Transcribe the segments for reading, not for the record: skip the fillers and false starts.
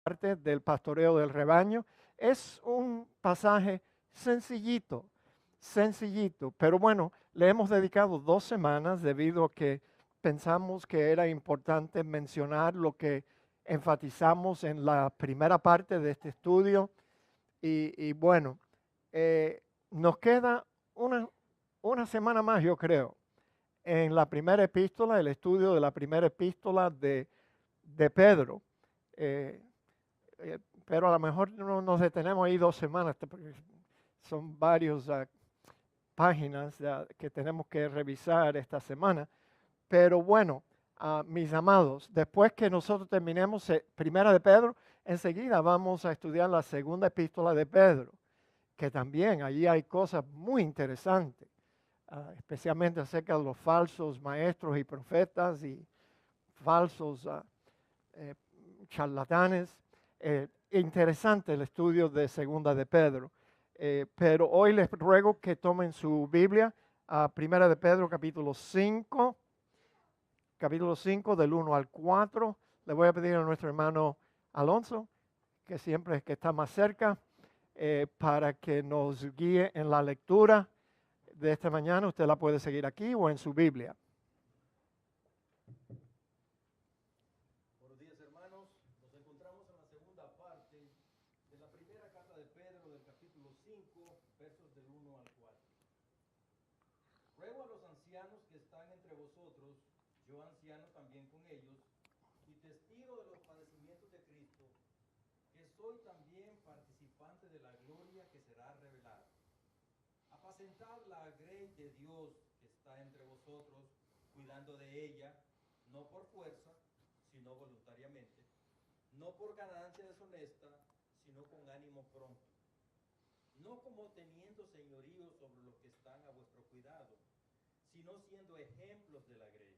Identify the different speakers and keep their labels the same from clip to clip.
Speaker 1: parte del pastoreo del rebaño. Es un pasaje sencillito, sencillito, pero bueno, le hemos dedicado 2 semanas debido a que pensamos que era importante mencionar lo que enfatizamos en la primera parte de este estudio. Y bueno, nos queda una semana más, yo creo, en la primera epístola, el estudio de la primera epístola de Pedro. Eh, pero a lo mejor no nos detenemos ahí 2 semanas, porque son varias páginas que tenemos que revisar esta semana. Pero bueno, mis amados, después que nosotros terminemos primera de Pedro, enseguida vamos a estudiar la segunda epístola de Pedro, que también allí hay cosas muy interesantes, especialmente acerca de los falsos maestros y profetas y falsos eh, charlatanes. Interesante el estudio de segunda de Pedro. Pero hoy les ruego que tomen su Biblia a primera de Pedro capítulo 5 del 1 al 4. Le voy a pedir a nuestro hermano Alonso, que siempre es que está más cerca, para que nos guíe en la lectura de esta mañana. Usted la puede seguir aquí o en su Biblia.
Speaker 2: Buenos días, hermanos. Nos encontramos en la segunda parte de la primera carta de Pedro del capítulo 5, versos del 1 al 4. Ruego a los ancianos que están entre vosotros, yo anciano también con ellos, y testigo de los padecimientos de Cristo, que soy también participante de la gloria que será revelada. Apacentad la grey de Dios que está entre vosotros, cuidando de ella, no por fuerza, sino voluntariamente, no por ganancia deshonesta, sino con ánimo pronto, no como teniendo señorío sobre los que están a vuestro cuidado, sino siendo ejemplos de la grey.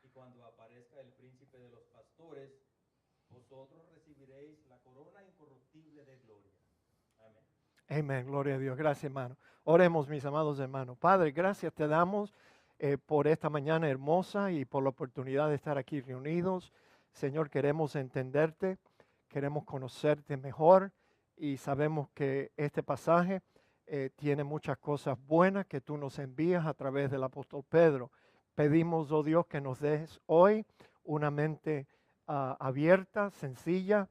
Speaker 2: Y cuando aparezca el príncipe de los pastores, vosotros recibiréis la corona incorruptible de gloria. Amén.
Speaker 1: Amén, gloria a Dios. Gracias, hermano. Oremos, mis amados hermanos. Padre, gracias te damos por esta mañana hermosa y por la oportunidad de estar aquí reunidos. Señor, queremos entenderte, queremos conocerte mejor y sabemos que este pasaje tiene muchas cosas buenas que tú nos envías a través del apóstol Pedro. Pedimos, oh Dios, que nos des hoy una mente abierta, sencilla,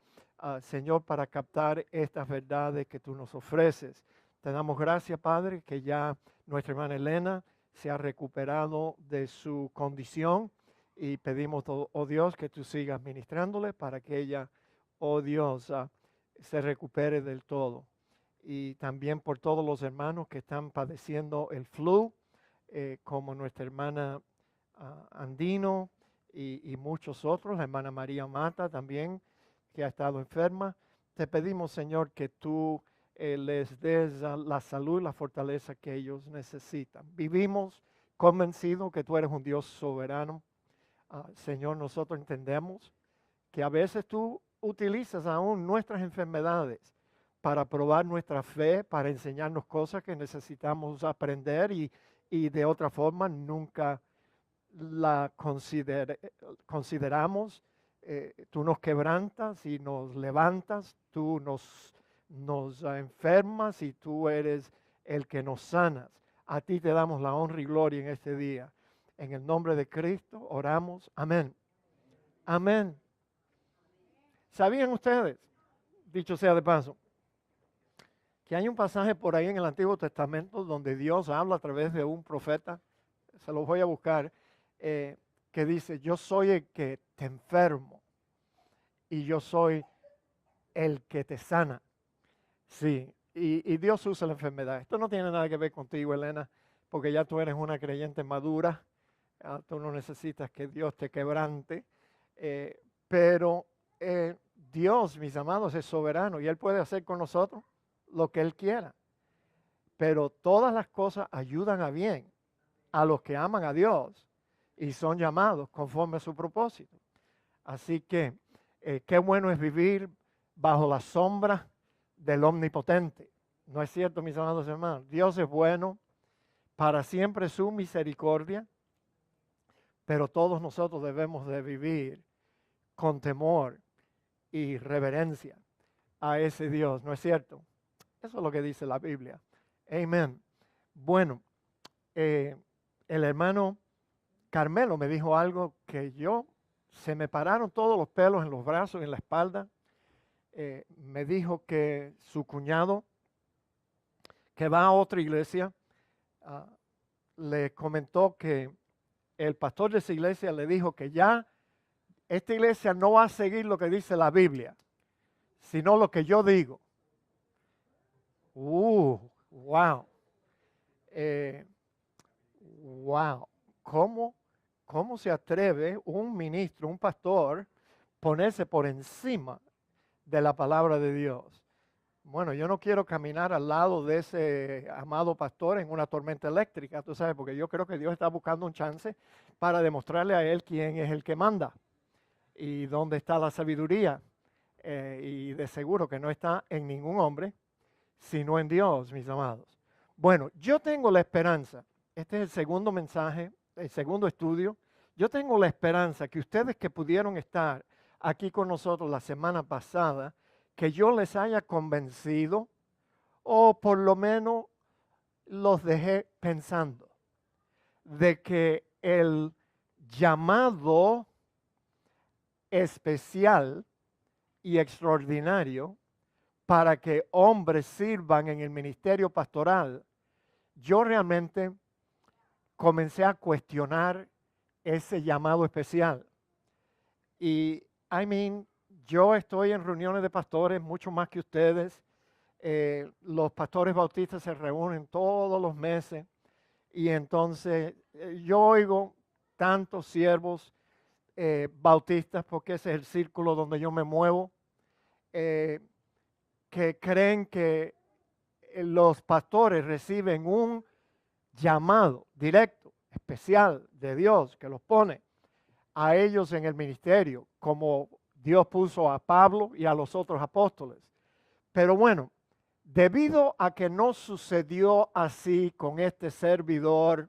Speaker 1: Señor, para captar estas verdades que tú nos ofreces. Te damos gracias, Padre, que ya nuestra hermana Elena se ha recuperado de su condición y pedimos, oh Dios, que tú sigas ministrándole para que ella, oh Dios, se recupere del todo. Y también por todos los hermanos que están padeciendo el flu, como nuestra hermana Andino y muchos otros, la hermana María Mata también, que ha estado enferma. Te pedimos, Señor, que tú les des la salud y la fortaleza que ellos necesitan. Vivimos convencidos que tú eres un Dios soberano. Señor, nosotros entendemos que a veces tú utilizas aún nuestras enfermedades para probar nuestra fe, para enseñarnos cosas que necesitamos aprender y de otra forma nunca la consideramos. Tú nos quebrantas y nos levantas, tú nos enfermas y tú eres el que nos sanas. A ti te damos la honra y gloria en este día. En el nombre de Cristo oramos. Amén. Amén. ¿Sabían ustedes, dicho sea de paso, que hay un pasaje por ahí en el Antiguo Testamento donde Dios habla a través de un profeta? Se los voy a buscar. Que dice, yo soy el que te enfermo y yo soy el que te sana. Sí, y Dios usa la enfermedad. Esto no tiene nada que ver contigo, Elena, porque ya tú eres una creyente madura. Tú no necesitas que Dios te quebrante. Pero Dios, mis amados, es soberano y Él puede hacer con nosotros lo que Él quiera. Pero todas las cosas ayudan a bien a los que aman a Dios y son llamados conforme a su propósito. Así que qué bueno es vivir bajo la sombra del Omnipotente. ¿No es cierto, mis amados hermanos? Dios es bueno, para siempre su misericordia, pero todos nosotros debemos de vivir con temor y reverencia a ese Dios, ¿no es cierto? Eso es lo que dice la Biblia. Amén. Bueno, el hermano Carmelo me dijo algo que se me pararon todos los pelos en los brazos y en la espalda. Me dijo que su cuñado, que va a otra iglesia, le comentó que el pastor de esa iglesia le dijo que ya esta iglesia no va a seguir lo que dice la Biblia, sino lo que yo digo. Wow. Wow. ¿Cómo se atreve un ministro, un pastor, ponerse por encima de la palabra de Dios? Bueno, yo no quiero caminar al lado de ese amado pastor en una tormenta eléctrica, tú sabes, porque yo creo que Dios está buscando un chance para demostrarle a él quién es el que manda y dónde está la sabiduría. Y de seguro que no está en ningún hombre, sino en Dios, mis amados. Bueno, yo tengo la esperanza, este es el segundo mensaje, el segundo estudio, yo tengo la esperanza que ustedes que pudieron estar aquí con nosotros la semana pasada, que yo les haya convencido o por lo menos los dejé pensando de que el llamado especial y extraordinario para que hombres sirvan en el ministerio pastoral, yo realmente comencé a cuestionar ese llamado especial. Y, yo estoy en reuniones de pastores mucho más que ustedes. Los pastores bautistas se reúnen todos los meses y entonces yo oigo tantos siervos bautistas, porque ese es el círculo donde yo me muevo, que creen que los pastores reciben un llamado directo, especial de Dios, que los pone a ellos en el ministerio, como Dios puso a Pablo y a los otros apóstoles. Pero bueno, debido a que no sucedió así con este servidor,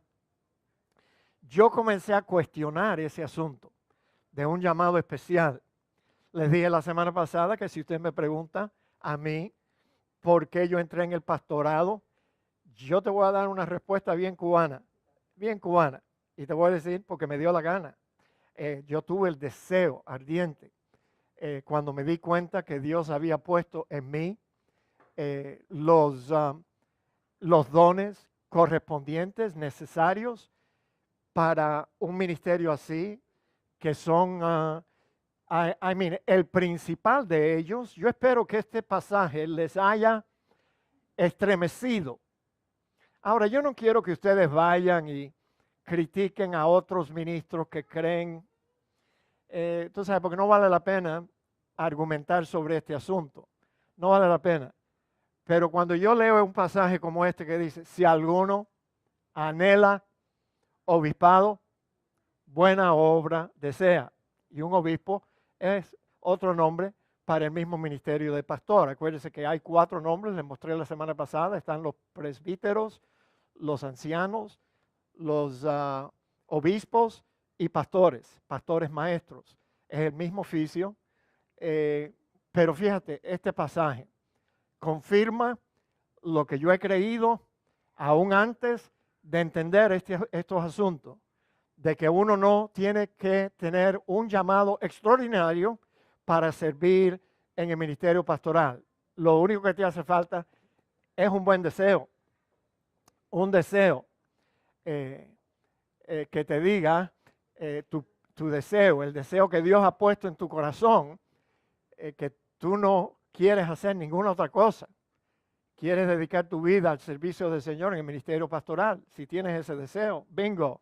Speaker 1: yo comencé a cuestionar ese asunto de un llamado especial. Les dije la semana pasada que si usted me pregunta a mí por qué yo entré en el pastorado, yo te voy a dar una respuesta bien cubana. Y te voy a decir porque me dio la gana. Yo tuve el deseo ardiente cuando me di cuenta que Dios había puesto en mí los dones correspondientes, necesarios para un ministerio así, que son, el principal de ellos. Yo espero que este pasaje les haya estremecido. Ahora, yo no quiero que ustedes vayan y critiquen a otros ministros que creen, tú sabes, porque no vale la pena argumentar sobre este asunto. No vale la pena. Pero cuando yo leo un pasaje como este que dice, si alguno anhela obispado, buena obra desea. Y un obispo es otro nombre para el mismo ministerio de pastor. Acuérdense que hay 4 nombres, les mostré la semana pasada. Están los presbíteros, los ancianos, los obispos y pastores maestros. Es el mismo oficio. Pero fíjate, este pasaje confirma lo que yo he creído aún antes de entender estos asuntos, de que uno no tiene que tener un llamado extraordinario para servir en el ministerio pastoral. Lo único que te hace falta es un buen deseo, un deseo que te diga tu deseo, el deseo que Dios ha puesto en tu corazón, que tú no quieres hacer ninguna otra cosa. Quieres dedicar tu vida al servicio del Señor en el ministerio pastoral. Si tienes ese deseo, bingo.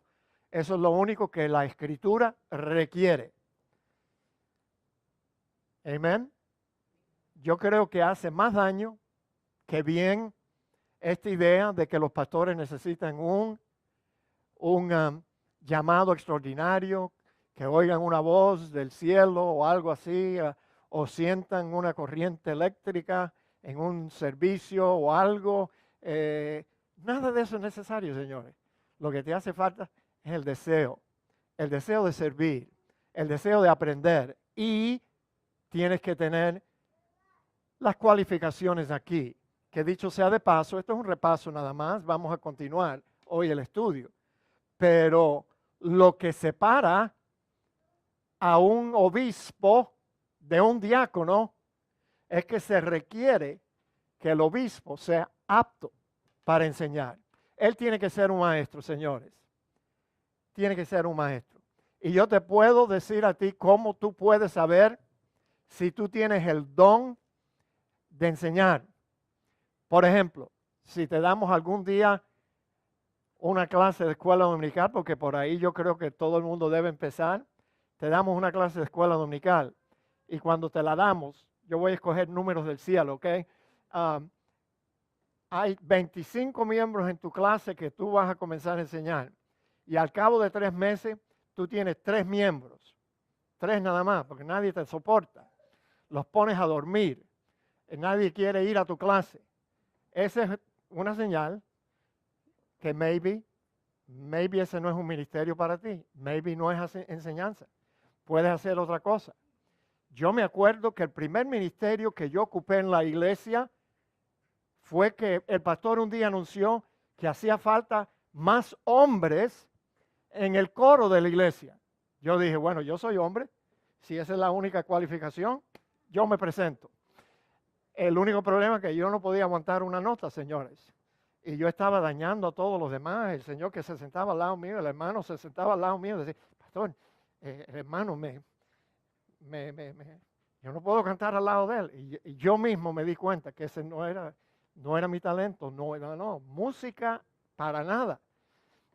Speaker 1: Eso es lo único que la Escritura requiere. Amén. Yo creo que hace más daño que bien esta idea de que los pastores necesitan un llamado extraordinario, que oigan una voz del cielo o algo así, o sientan una corriente eléctrica en un servicio o algo. Nada de eso es necesario, señores. Lo que te hace falta es el deseo de servir, el deseo de aprender y tienes que tener las cualificaciones aquí. Que dicho sea de paso, esto es un repaso nada más, vamos a continuar hoy el estudio. Pero lo que separa a un obispo de un diácono es que se requiere que el obispo sea apto para enseñar. Él tiene que ser un maestro, señores. Tiene que ser un maestro. Y yo te puedo decir a ti cómo tú puedes saber si tú tienes el don de enseñar. Por ejemplo, si te damos algún día una clase de escuela dominical, porque por ahí yo creo que todo el mundo debe empezar, te damos una clase de escuela dominical y cuando te la damos, yo voy a escoger números del cielo, ¿ok? Hay 25 miembros en tu clase que tú vas a comenzar a enseñar y al cabo de 3 meses tú tienes 3 miembros, 3 nada más, porque nadie te soporta. Los pones a dormir, nadie quiere ir a tu clase. Esa es una señal que maybe ese no es un ministerio para ti, maybe no es enseñanza, puedes hacer otra cosa. Yo me acuerdo que el primer ministerio que yo ocupé en la iglesia fue que el pastor un día anunció que hacía falta más hombres en el coro de la iglesia. Yo dije, bueno, yo soy hombre, si esa es la única cualificación, yo me presento. El único problema es que yo no podía aguantar una nota, señores. Y yo estaba dañando a todos los demás. El señor que se sentaba al lado mío, el hermano se sentaba al lado mío, decía, pastor, el hermano, yo no puedo cantar al lado de él. Y yo mismo me di cuenta que ese no era mi talento, no, música para nada,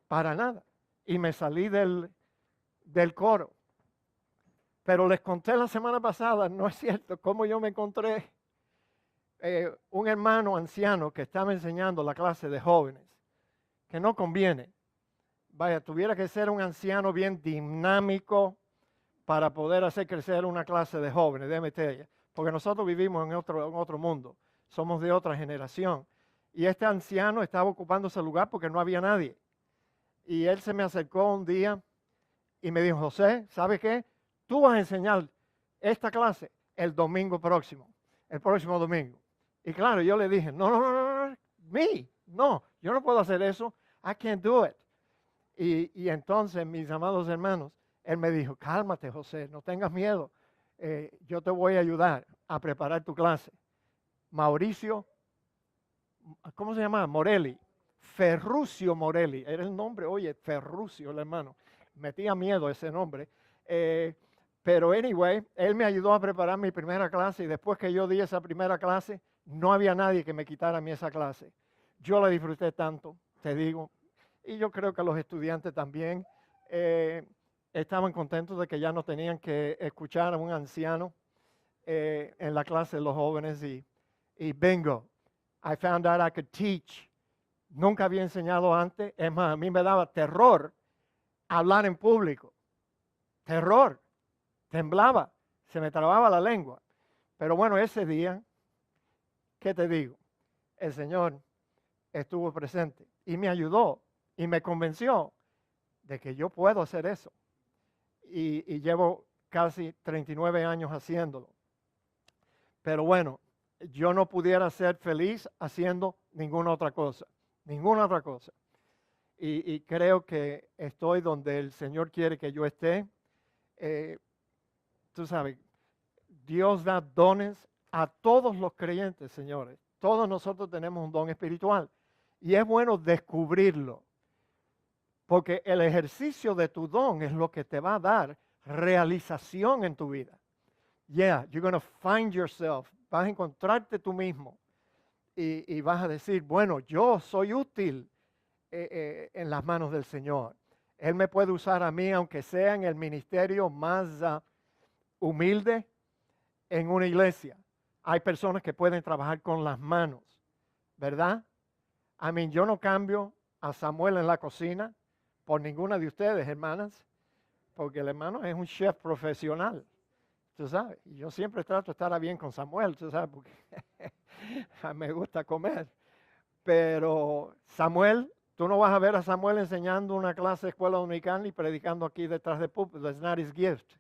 Speaker 1: para nada. Y me salí del coro. Pero les conté la semana pasada, no es cierto, cómo yo me encontré un hermano anciano que estaba enseñando la clase de jóvenes, que no conviene. Vaya, tuviera que ser un anciano bien dinámico para poder hacer crecer una clase de jóvenes, déjame decirte, porque nosotros vivimos en otro mundo, somos de otra generación. Y este anciano estaba ocupando ese lugar porque no había nadie. Y él se me acercó un día y me dijo, José, ¿sabes qué? Tú vas a enseñar esta clase el domingo próximo, el próximo domingo. Y claro, yo le dije, no, yo no puedo hacer eso, I can't do it. Y entonces, mis amados hermanos, él me dijo, cálmate, José, no tengas miedo, yo te voy a ayudar a preparar tu clase. Mauricio, ¿cómo se llama? Morelli, Ferrucio Morelli, era el nombre, oye, Ferrucio, el hermano, metía miedo ese nombre. Pero anyway, él me ayudó a preparar mi primera clase y después que yo di esa primera clase, no había nadie que me quitara a mí esa clase. Yo la disfruté tanto, te digo, y yo creo que los estudiantes también estaban contentos de que ya no tenían que escuchar a un anciano en la clase de los jóvenes y bingo, I found out I could teach. Nunca había enseñado antes, es más, a mí me daba terror hablar en público, terror. Temblaba, se me trababa la lengua. Pero bueno, ese día, ¿qué te digo? El Señor estuvo presente y me ayudó y me convenció de que yo puedo hacer eso. Y llevo casi 39 años haciéndolo. Pero bueno, yo no pudiera ser feliz haciendo ninguna otra cosa. Y creo que estoy donde el Señor quiere que yo esté. Tú sabes, Dios da dones a todos los creyentes, señores. Todos nosotros tenemos un don espiritual. Y es bueno descubrirlo. Porque el ejercicio de tu don es lo que te va a dar realización en tu vida. Yeah, you're going to find yourself. Vas a encontrarte tú mismo. Y vas a decir, bueno, yo soy útil en las manos del Señor. Él me puede usar a mí, aunque sea en el ministerio más humilde en una iglesia. Hay personas que pueden trabajar con las manos, ¿verdad? Yo no cambio a Samuel en la cocina por ninguna de ustedes, hermanas, porque el hermano es un chef profesional, tú sabes. Y yo siempre trato de estar bien con Samuel, tú sabes, porque me gusta comer. Pero Samuel, tú no vas a ver a Samuel enseñando una clase de escuela dominical y predicando aquí detrás de púlpito. That's not his gift.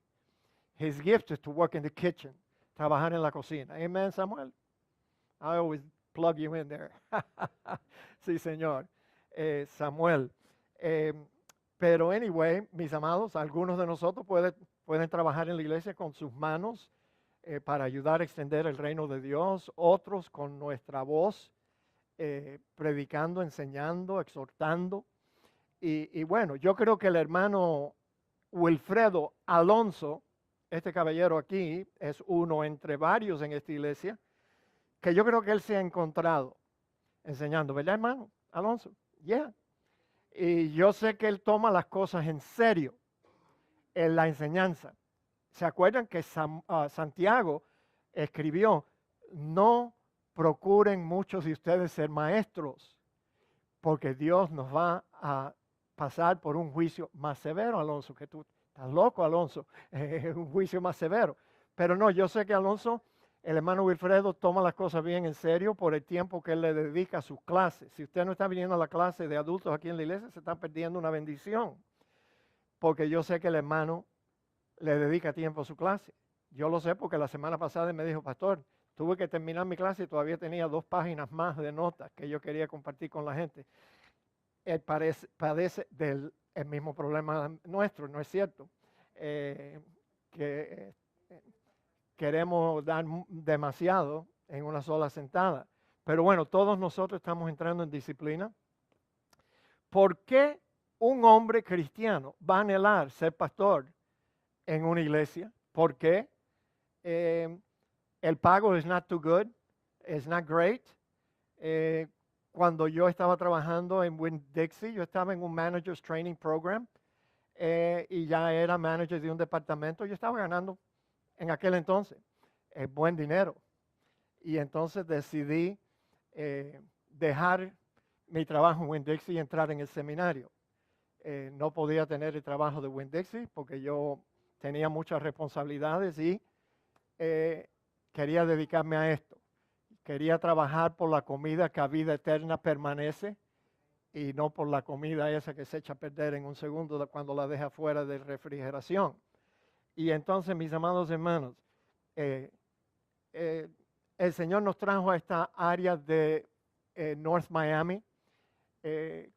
Speaker 1: His gift is to work in the kitchen. trabajar en la cocina. Amen, Samuel. I always plug you in there. Sí, señor. Samuel. Pero anyway, mis amados, algunos de nosotros pueden trabajar en la iglesia con sus manos para ayudar a extender el reino de Dios. Otros con nuestra voz, predicando, enseñando, exhortando. Y bueno, yo creo que el hermano Wilfredo Alonso, este caballero aquí, es uno entre varios en esta iglesia, que yo creo que él se ha encontrado enseñando, ¿verdad, hermano Alonso? Yeah. Y yo sé que él toma las cosas en serio en la enseñanza. ¿Se acuerdan que Santiago escribió, no procuren muchos de ustedes ser maestros, porque Dios nos va a pasar por un juicio más severo, Alonso, que tú estás loco, Alonso, un juicio más severo. Pero no, yo sé que Alonso, el hermano Wilfredo, toma las cosas bien en serio por el tiempo que él le dedica a sus clases. Si usted no está viniendo a la clase de adultos aquí en la iglesia, se está perdiendo una bendición, porque yo sé que el hermano le dedica tiempo a su clase. Yo lo sé porque la semana pasada me dijo, pastor, tuve que terminar mi clase y todavía tenía 2 páginas más de notas que yo quería compartir con la gente. Él padece del mismo problema nuestro, ¿no es cierto? Que queremos dar demasiado en una sola sentada. Pero bueno, todos nosotros estamos entrando en disciplina. ¿Por qué un hombre cristiano va a anhelar ser pastor en una iglesia? ¿Por qué? El pago is not too good, it's not great. Cuando yo estaba trabajando en Winn-Dixie, yo estaba en un Managers Training Program y ya era manager de un departamento. Yo estaba ganando en aquel entonces buen dinero. Y entonces decidí dejar mi trabajo en Winn-Dixie y entrar en el seminario. No podía tener el trabajo de Winn-Dixie porque yo tenía muchas responsabilidades y quería dedicarme a esto. Quería trabajar por la comida que a vida eterna permanece y no por la comida esa que se echa a perder en un segundo cuando la deja fuera de refrigeración. Y entonces, mis amados hermanos, el Señor nos trajo a esta área de North Miami.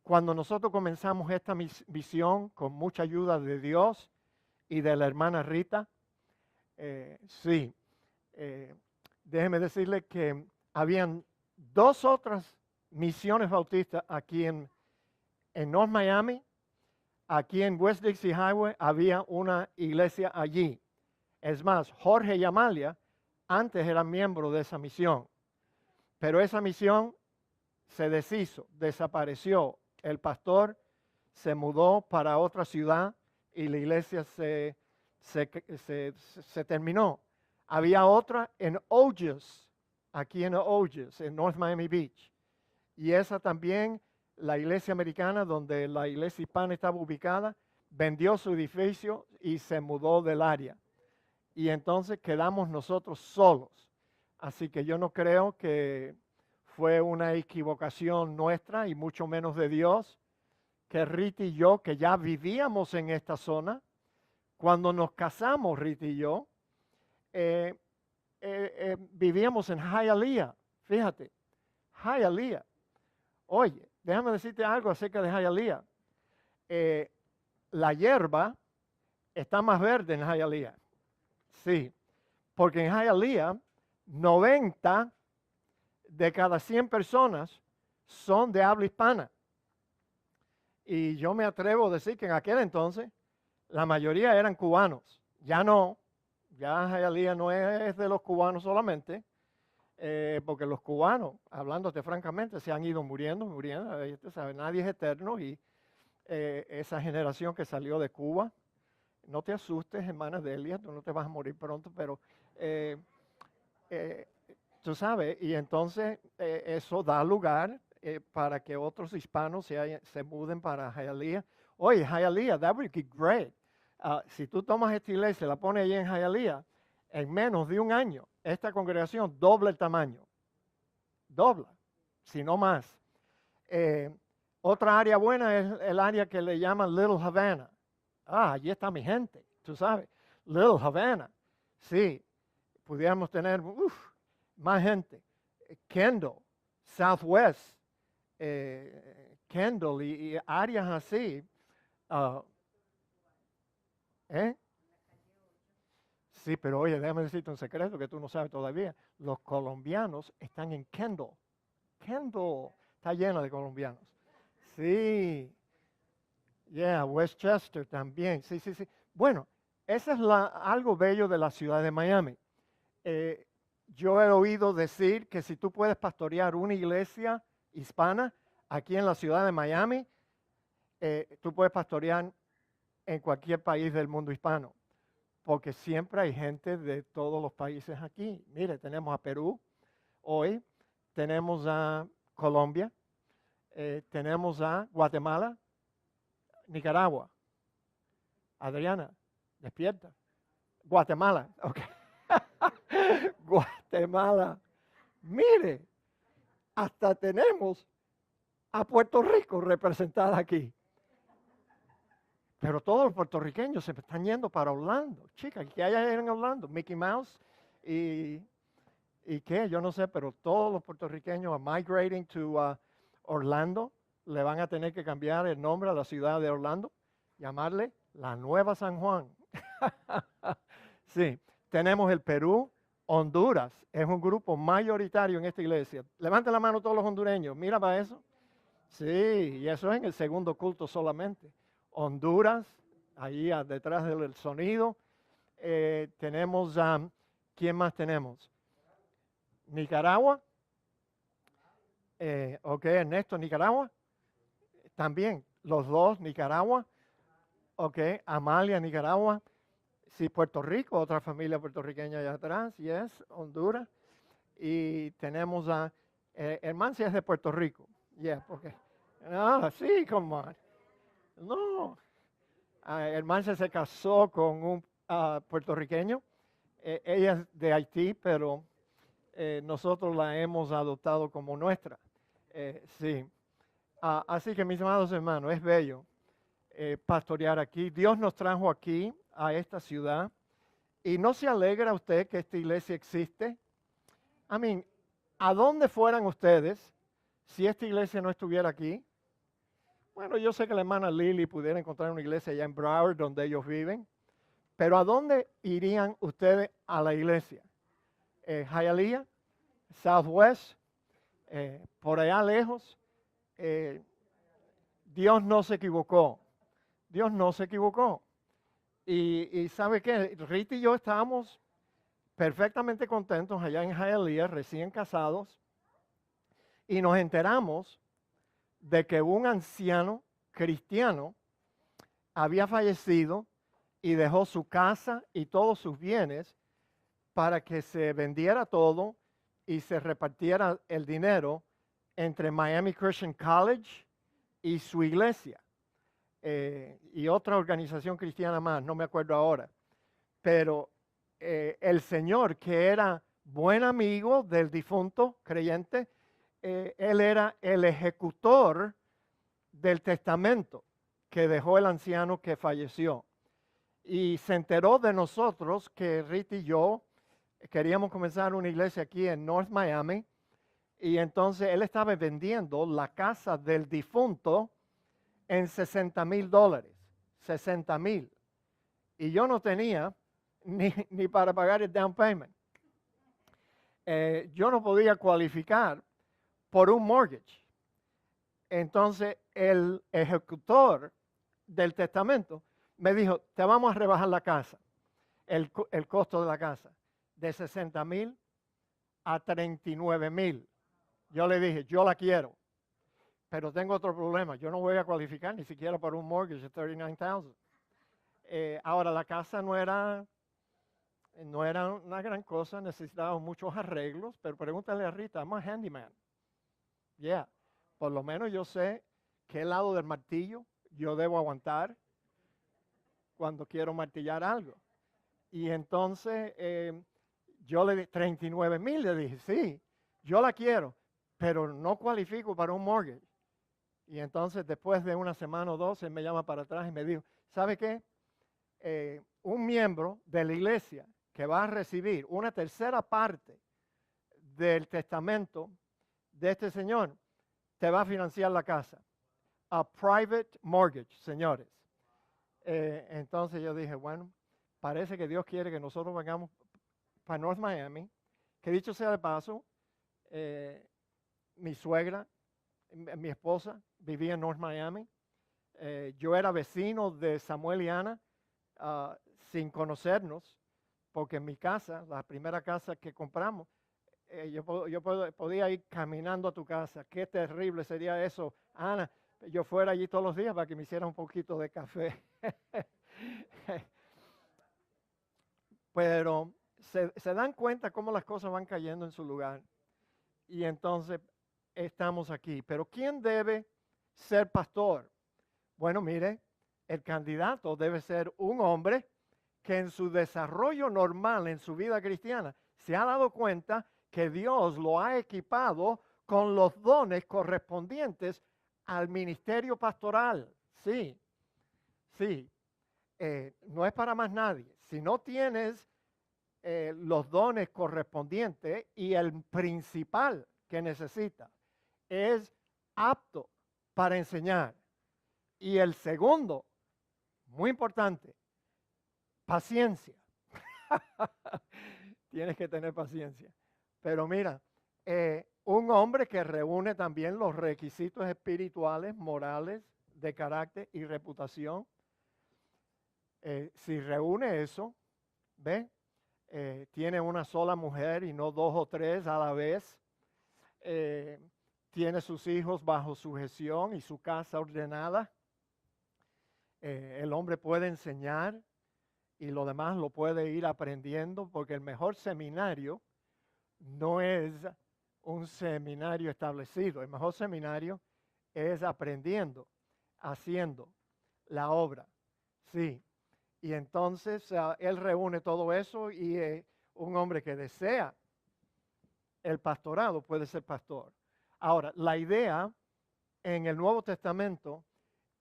Speaker 1: Cuando nosotros comenzamos esta misión con mucha ayuda de Dios y de la hermana Rita, sí, déjeme decirle que habían 2 otras misiones bautistas aquí en North Miami. Aquí en West Dixie Highway había una iglesia allí. Es más, Jorge y Amalia antes eran miembros de esa misión. Pero esa misión se deshizo, desapareció. El pastor se mudó para otra ciudad y la iglesia se terminó. Había otra en Ogis, aquí en Ogis, en North Miami Beach. Y esa también, la iglesia americana, donde la iglesia hispana estaba ubicada, vendió su edificio y se mudó del área. Y entonces quedamos nosotros solos. Así que yo no creo que fue una equivocación nuestra y mucho menos de Dios, que Rita y yo, que ya vivíamos en esta zona, cuando nos casamos, Rita y yo, vivíamos en Hialeah. Fíjate, Hialeah. Oye, déjame decirte algo acerca de Hialeah. La hierba está más verde en Hialeah. Sí, porque en Hialeah 90 de cada 100 personas son de habla hispana. Y yo me atrevo a decir que en aquel entonces la mayoría eran cubanos. Ya no, ya Hialeah no es de los cubanos solamente, porque los cubanos, hablándote francamente, se han ido muriendo. Usted sabe, nadie es eterno y esa generación que salió de Cuba, no te asustes, hermana Delia, tú no te vas a morir pronto, pero tú sabes, y entonces eso da lugar para que otros hispanos se muden para Hialeah. Oye, Hialeah, that would be great. Si tú tomas esta iglesia y la pones allí en Hialeah, en menos de un año, esta congregación dobla el tamaño. Dobla, si no más. Otra área buena es el área que le llaman Little Havana. Allí está mi gente, tú sabes. Little Havana, sí. pudiéramos tener más gente. Kendall, Southwest, Kendall y áreas así. Sí, pero oye, déjame decirte un secreto que tú no sabes todavía. Los colombianos están en Kendall. Kendall está lleno de colombianos. Sí. Yeah, Westchester también. Sí, sí, sí. Bueno, eso es algo bello de la ciudad de Miami. Yo he oído decir que si tú puedes pastorear una iglesia hispana aquí en la ciudad de Miami, tú puedes pastorear en cualquier país del mundo hispano, porque siempre hay gente de todos los países aquí. Mire, tenemos a Perú hoy, tenemos a Colombia, tenemos a Guatemala, Nicaragua. Adriana, despierta. Guatemala, ok. Guatemala. Mire, hasta tenemos a Puerto Rico representada aquí. Pero todos los puertorriqueños se están yendo para Orlando. Chicas, ¿qué hay en Orlando? Mickey Mouse y qué, yo no sé, pero todos los puertorriqueños are migrating to Orlando. Le van a tener que cambiar el nombre a la ciudad de Orlando, llamarle la Nueva San Juan. Sí, tenemos el Perú, Honduras, es un grupo mayoritario en esta iglesia. Levanten la mano todos los hondureños, mira para eso. Sí, y eso es en el segundo culto solamente. Honduras, ahí detrás del sonido. Tenemos, ¿quién más tenemos? Nicaragua. Ok, Ernesto, Nicaragua. También, los dos, Nicaragua. Ok, Amalia, Nicaragua. Sí, Puerto Rico, otra familia puertorriqueña allá atrás. Yes, Honduras. Y tenemos a Hermancia es de Puerto Rico. Yeah, porque. Ah, sí, como. No. Hermancia se casó con un puertorriqueño. Ella es de Haití, pero nosotros la hemos adoptado como nuestra. Sí. Así que mis amados hermanos, es bello pastorear aquí. Dios nos trajo aquí a esta ciudad. ¿Y no se alegra usted que esta iglesia existe? ¿A dónde fueran ustedes si esta iglesia no estuviera aquí? Bueno, yo sé que la hermana Lily pudiera encontrar una iglesia allá en Broward, donde ellos viven, pero ¿a dónde irían ustedes a la iglesia? Hialeah, Southwest, por allá lejos. Dios no se equivocó. Dios no se equivocó. Y ¿sabe qué? Rita y yo estábamos perfectamente contentos allá en Hialeah, recién casados, y nos enteramos de que un anciano cristiano había fallecido y dejó su casa y todos sus bienes para que se vendiera todo y se repartiera el dinero entre Miami Christian College y su iglesia y otra organización cristiana más, no me acuerdo ahora. Pero el señor, que era buen amigo del difunto creyente, él era el ejecutor del testamento que dejó el anciano que falleció. Y se enteró de nosotros que Rita y yo queríamos comenzar una iglesia aquí en North Miami. Y entonces él estaba vendiendo la casa del difunto en $60,000. 60,000. Y yo no tenía ni para pagar el down payment. Yo no podía cualificar por un mortgage. Entonces el ejecutor del testamento me dijo, te vamos a rebajar la casa, el costo de la casa, de 60,000 a 39,000. Yo le dije, yo la quiero, pero tengo otro problema, yo no voy a cualificar ni siquiera para un mortgage de 39,000. Ahora la casa no era una gran cosa, necesitaba muchos arreglos, pero pregúntale a Rita, I'm a handyman. Yeah, por lo menos yo sé qué lado del martillo yo debo aguantar cuando quiero martillar algo. Y entonces yo le di 39,000, le dije, sí, yo la quiero, pero no cualifico para un mortgage. Y entonces después de una semana o dos, él me llama para atrás y me dijo, ¿sabe qué? Un miembro de la iglesia que va a recibir una tercera parte del testamento de este señor, te va a financiar la casa. A private mortgage, señores. Entonces yo dije, bueno, parece que Dios quiere que nosotros vayamos para North Miami, que dicho sea de paso, mi suegra, mi esposa, vivía en North Miami. Yo era vecino de Samuel y Ana sin conocernos, porque en mi casa, la primera casa que compramos, podía ir caminando a tu casa. Qué terrible sería eso, Ana. Yo fuera allí todos los días para que me hiciera un poquito de café. Pero se dan cuenta cómo las cosas van cayendo en su lugar. Y entonces estamos aquí. Pero ¿quién debe ser pastor? Bueno, mire, el candidato debe ser un hombre que en su desarrollo normal, en su vida cristiana, se ha dado cuenta que Dios lo ha equipado con los dones correspondientes al ministerio pastoral. Sí, sí. No es para más nadie. Si no tienes los dones correspondientes y el principal que necesitas es apto para enseñar. Y el segundo, muy importante, paciencia. Tienes que tener paciencia. Pero mira, un hombre que reúne también los requisitos espirituales, morales, de carácter y reputación. Si reúne eso, ¿ve? Tiene una sola mujer y no dos o tres a la vez. Tiene sus hijos bajo sujeción y su casa ordenada. El hombre puede enseñar y lo demás lo puede ir aprendiendo, porque el mejor seminario no es un seminario establecido. El mejor seminario es aprendiendo, haciendo la obra. Sí. Y entonces él reúne todo eso y un hombre que desea el pastorado puede ser pastor. Ahora, la idea en el Nuevo Testamento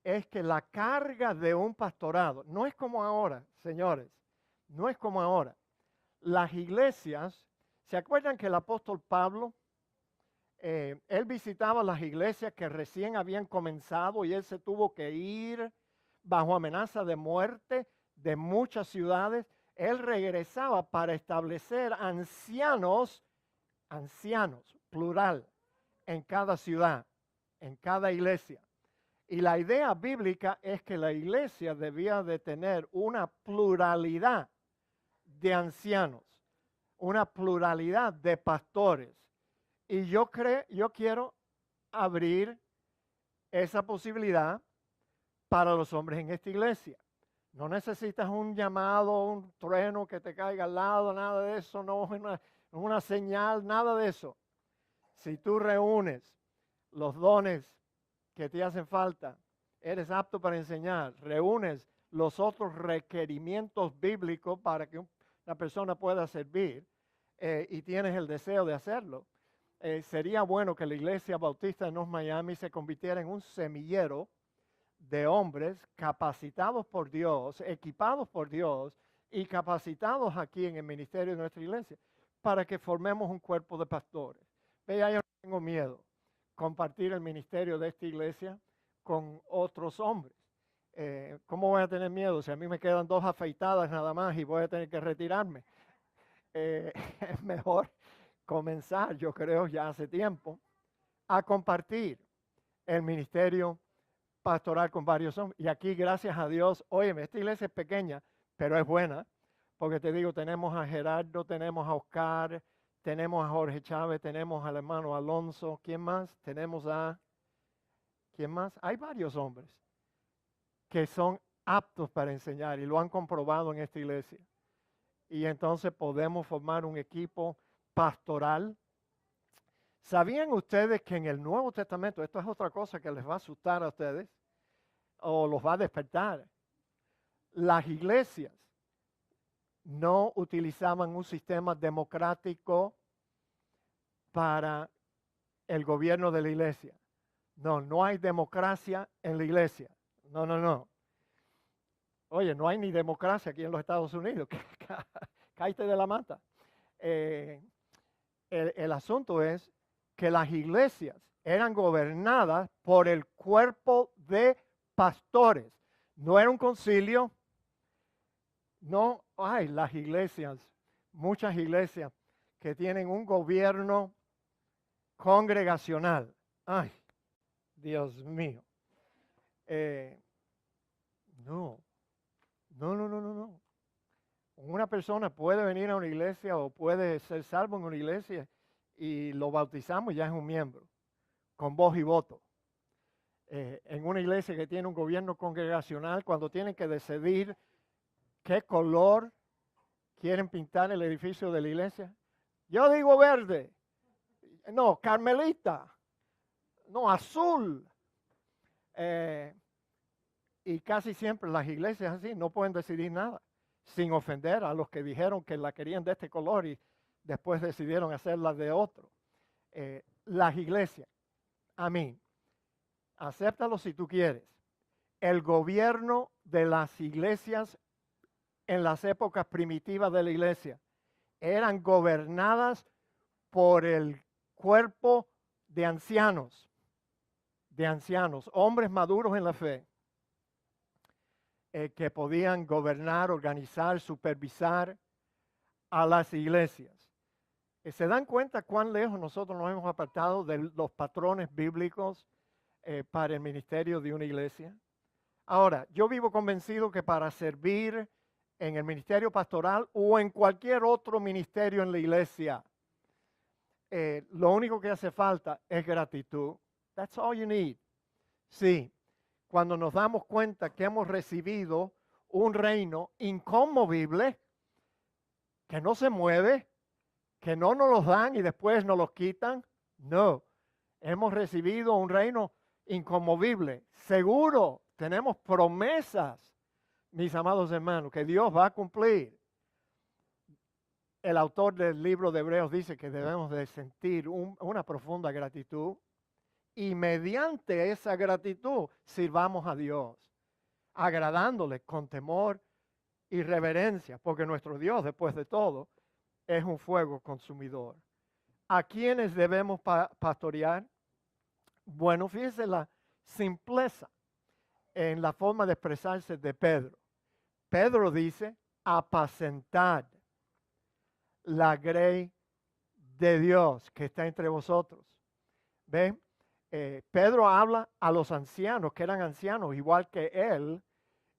Speaker 1: es que la carga de un pastorado, no es como ahora, señores, no es como ahora. Las iglesias, ¿se acuerdan que el apóstol Pablo, él visitaba las iglesias que recién habían comenzado y él se tuvo que ir bajo amenaza de muerte de muchas ciudades? Él regresaba para establecer ancianos, plural, en cada ciudad, en cada iglesia. Y la idea bíblica es que la iglesia debía de tener una pluralidad de ancianos, una pluralidad de pastores. Y yo quiero abrir esa posibilidad para los hombres en esta iglesia. No necesitas un llamado, un trueno que te caiga al lado, nada de eso, no es una señal, nada de eso. Si tú reúnes los dones que te hacen falta, eres apto para enseñar, reúnes los otros requerimientos bíblicos para que una persona pueda servir y tienes el deseo de hacerlo, sería bueno que la Iglesia Bautista de North Miami se convirtiera en un semillero de hombres capacitados por Dios, equipados por Dios y capacitados aquí en el ministerio de nuestra iglesia para que formemos un cuerpo de pastores. Vea, yo no tengo miedo compartir el ministerio de esta iglesia con otros hombres. ¿Cómo voy a tener miedo si a mí me quedan 2 afeitadas nada más y voy a tener que retirarme? Es mejor comenzar, yo creo, ya hace tiempo, a compartir el ministerio pastoral con varios hombres. Y aquí, gracias a Dios, óyeme, esta iglesia es pequeña, pero es buena, porque te digo, tenemos a Gerardo, tenemos a Oscar, tenemos a Jorge Chávez, tenemos al hermano Alonso. ¿Quién más? Tenemos a... ¿Quién más? Hay varios hombres que son aptos para enseñar y lo han comprobado en esta iglesia. Y entonces podemos formar un equipo pastoral. ¿Sabían ustedes que en el Nuevo Testamento, esto es otra cosa que les va a asustar a ustedes o los va a despertar? Las iglesias no utilizaban un sistema democrático para el gobierno de la iglesia. No, no hay democracia en la iglesia. No. Oye, no hay ni democracia aquí en los Estados Unidos. cállate de la mata. El asunto es que las iglesias eran gobernadas por el cuerpo de pastores. No era un concilio. No hay las iglesias, muchas iglesias que tienen un gobierno congregacional. Ay, Dios mío. No, no. Una persona puede venir a una iglesia o puede ser salvo en una iglesia y lo bautizamos y ya es un miembro, con voz y voto. En una iglesia que tiene un gobierno congregacional, cuando tienen que decidir qué color quieren pintar el edificio de la iglesia, yo digo verde, no, carmelita, no, azul. Y casi siempre las iglesias así no pueden decidir nada sin ofender a los que dijeron que la querían de este color y después decidieron hacerla de otro. Las iglesias, a mí, acéptalo si tú quieres. El gobierno de las iglesias en las épocas primitivas de la iglesia eran gobernadas por el cuerpo de ancianos, hombres maduros en la fe, que podían gobernar, organizar, supervisar a las iglesias. ¿Se dan cuenta cuán lejos nosotros nos hemos apartado de los patrones bíblicos para el ministerio de una iglesia? Ahora, yo vivo convencido que para servir en el ministerio pastoral o en cualquier otro ministerio en la iglesia, lo único que hace falta es gratitud. That's all you need. Sí, cuando nos damos cuenta que hemos recibido un reino inconmovible, que no se mueve, que no nos los dan y después nos los quitan. No, hemos recibido un reino inconmovible, seguro. Tenemos promesas, mis amados hermanos, que Dios va a cumplir. El autor del libro de Hebreos dice que debemos de sentir una profunda gratitud y mediante esa gratitud sirvamos a Dios, agradándole con temor y reverencia, porque nuestro Dios, después de todo, es un fuego consumidor. ¿A quiénes debemos pastorear? Bueno, fíjese la simpleza en la forma de expresarse de Pedro. Pedro dice, apacentad la grey de Dios que está entre vosotros. ¿Ven? Pedro habla a los ancianos, que eran ancianos igual que él,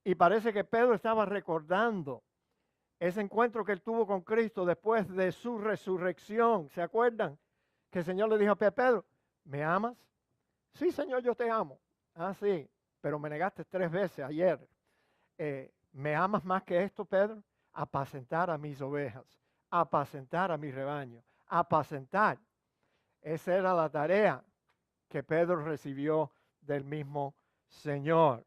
Speaker 1: y parece que Pedro estaba recordando ese encuentro que él tuvo con Cristo después de su resurrección. ¿Se acuerdan? Que el Señor le dijo a Pedro, ¿me amas? Sí, Señor, yo te amo. Ah, sí, pero me negaste 3 veces ayer. ¿Me amas más que esto, Pedro? Apacentar a mis ovejas, apacentar a mi rebaño, apacentar. Esa era la tarea que Pedro recibió del mismo Señor.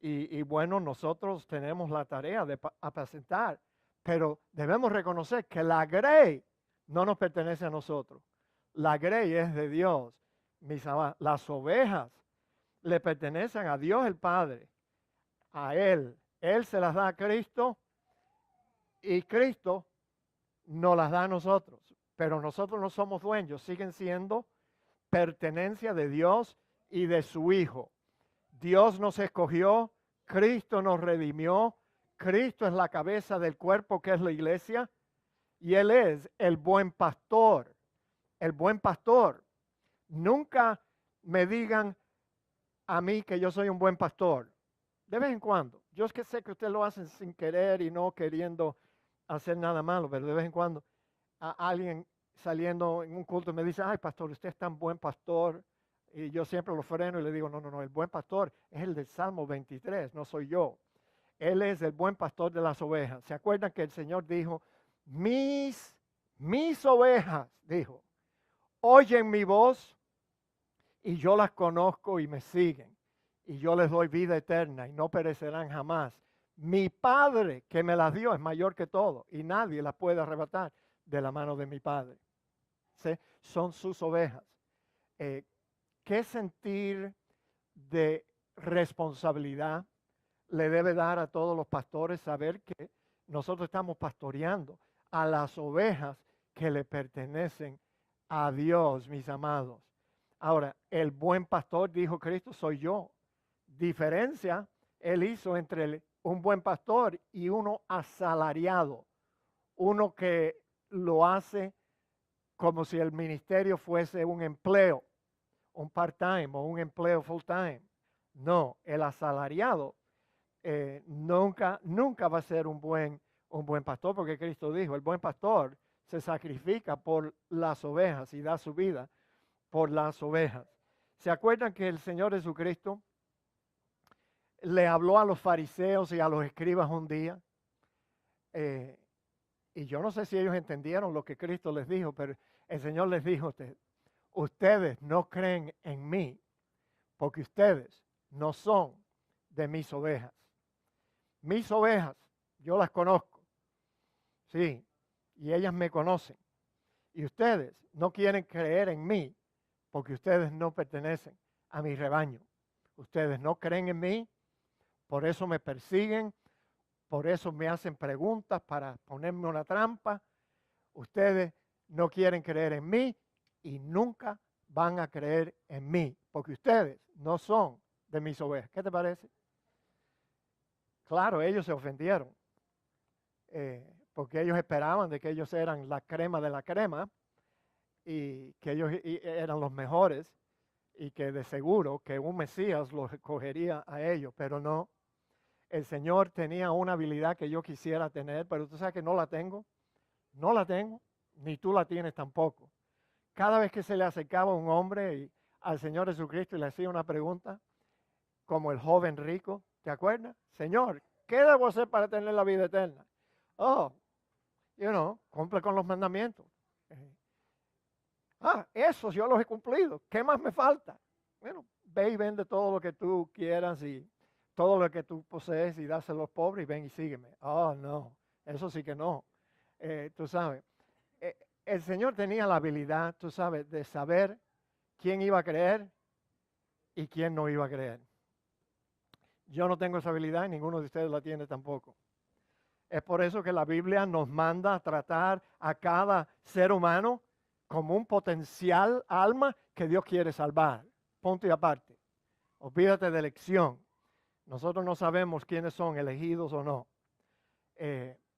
Speaker 1: Y bueno, nosotros tenemos la tarea de apacentar, pero debemos reconocer que la grey no nos pertenece a nosotros. La grey es de Dios. Las ovejas le pertenecen a Dios el Padre, a Él. Él se las da a Cristo y Cristo nos las da a nosotros. Pero nosotros no somos dueños, siguen siendo pertenencia de Dios y de su Hijo. Dios nos escogió, Cristo nos redimió, Cristo es la cabeza del cuerpo que es la iglesia y Él es el buen pastor. El buen pastor. Nunca me digan a mí que yo soy un buen pastor. De vez en cuando. Yo es que sé que ustedes lo hacen sin querer y no queriendo hacer nada malo, pero de vez en cuando alguien saliendo en un culto me dice, ay pastor, usted es tan buen pastor. Y yo siempre lo freno y le digo, no, el buen pastor es el del Salmo 23, no soy yo. Él es el buen pastor de las ovejas. ¿Se acuerdan que el Señor dijo, mis ovejas, dijo, oyen mi voz y yo las conozco y me siguen. Y yo les doy vida eterna y no perecerán jamás. Mi Padre que me las dio es mayor que todo y nadie las puede arrebatar de la mano de mi Padre. ¿Sí? Son sus ovejas. ¿Qué sentir de responsabilidad le debe dar a todos los pastores saber que nosotros estamos pastoreando a las ovejas que le pertenecen a Dios, mis amados. Ahora, el buen pastor, dijo Cristo, soy yo. Diferencia él hizo entre un buen pastor y uno asalariado, uno que lo hace como si el ministerio fuese un empleo, un part-time o un empleo full-time. No, el asalariado nunca va a ser un buen pastor, porque Cristo dijo, el buen pastor se sacrifica por las ovejas y da su vida por las ovejas. ¿Se acuerdan que el Señor Jesucristo le habló a los fariseos y a los escribas un día? Y yo no sé si ellos entendieron lo que Cristo les dijo, pero el Señor les dijo, ustedes no creen en mí porque ustedes no son de mis ovejas. Mis ovejas, yo las conozco, sí, y ellas me conocen. Y ustedes no quieren creer en mí porque ustedes no pertenecen a mi rebaño. Ustedes no creen en mí, por eso me persiguen, por eso me hacen preguntas para ponerme una trampa. Ustedes no quieren creer en mí y nunca van a creer en mí, porque ustedes no son de mis ovejas. ¿Qué te parece? Claro, ellos se ofendieron, porque ellos esperaban de que ellos eran la crema de la crema y que ellos eran los mejores y que de seguro que un Mesías los escogería a ellos, pero no. El Señor tenía una habilidad que yo quisiera tener, pero tú sabes que no la tengo. No la tengo, ni tú la tienes tampoco. Cada vez que se le acercaba un hombre al Señor Jesucristo y le hacía una pregunta, como el joven rico, ¿te acuerdas? Señor, ¿qué debo hacer para tener la vida eterna? Oh, cumple con los mandamientos. Esos yo los he cumplido. ¿Qué más me falta? Bueno, ve y vende todo lo que tú quieras y todo lo que tú posees y dáselo a los pobres y ven y sígueme. Oh, no, eso sí que no. Tú sabes, el Señor tenía la habilidad, tú sabes, de saber quién iba a creer y quién no iba a creer. Yo no tengo esa habilidad y ninguno de ustedes la tiene tampoco. Es por eso que la Biblia nos manda a tratar a cada ser humano como un potencial alma que Dios quiere salvar. Punto y aparte. Olvídate de elección. Nosotros no sabemos quiénes son elegidos o no.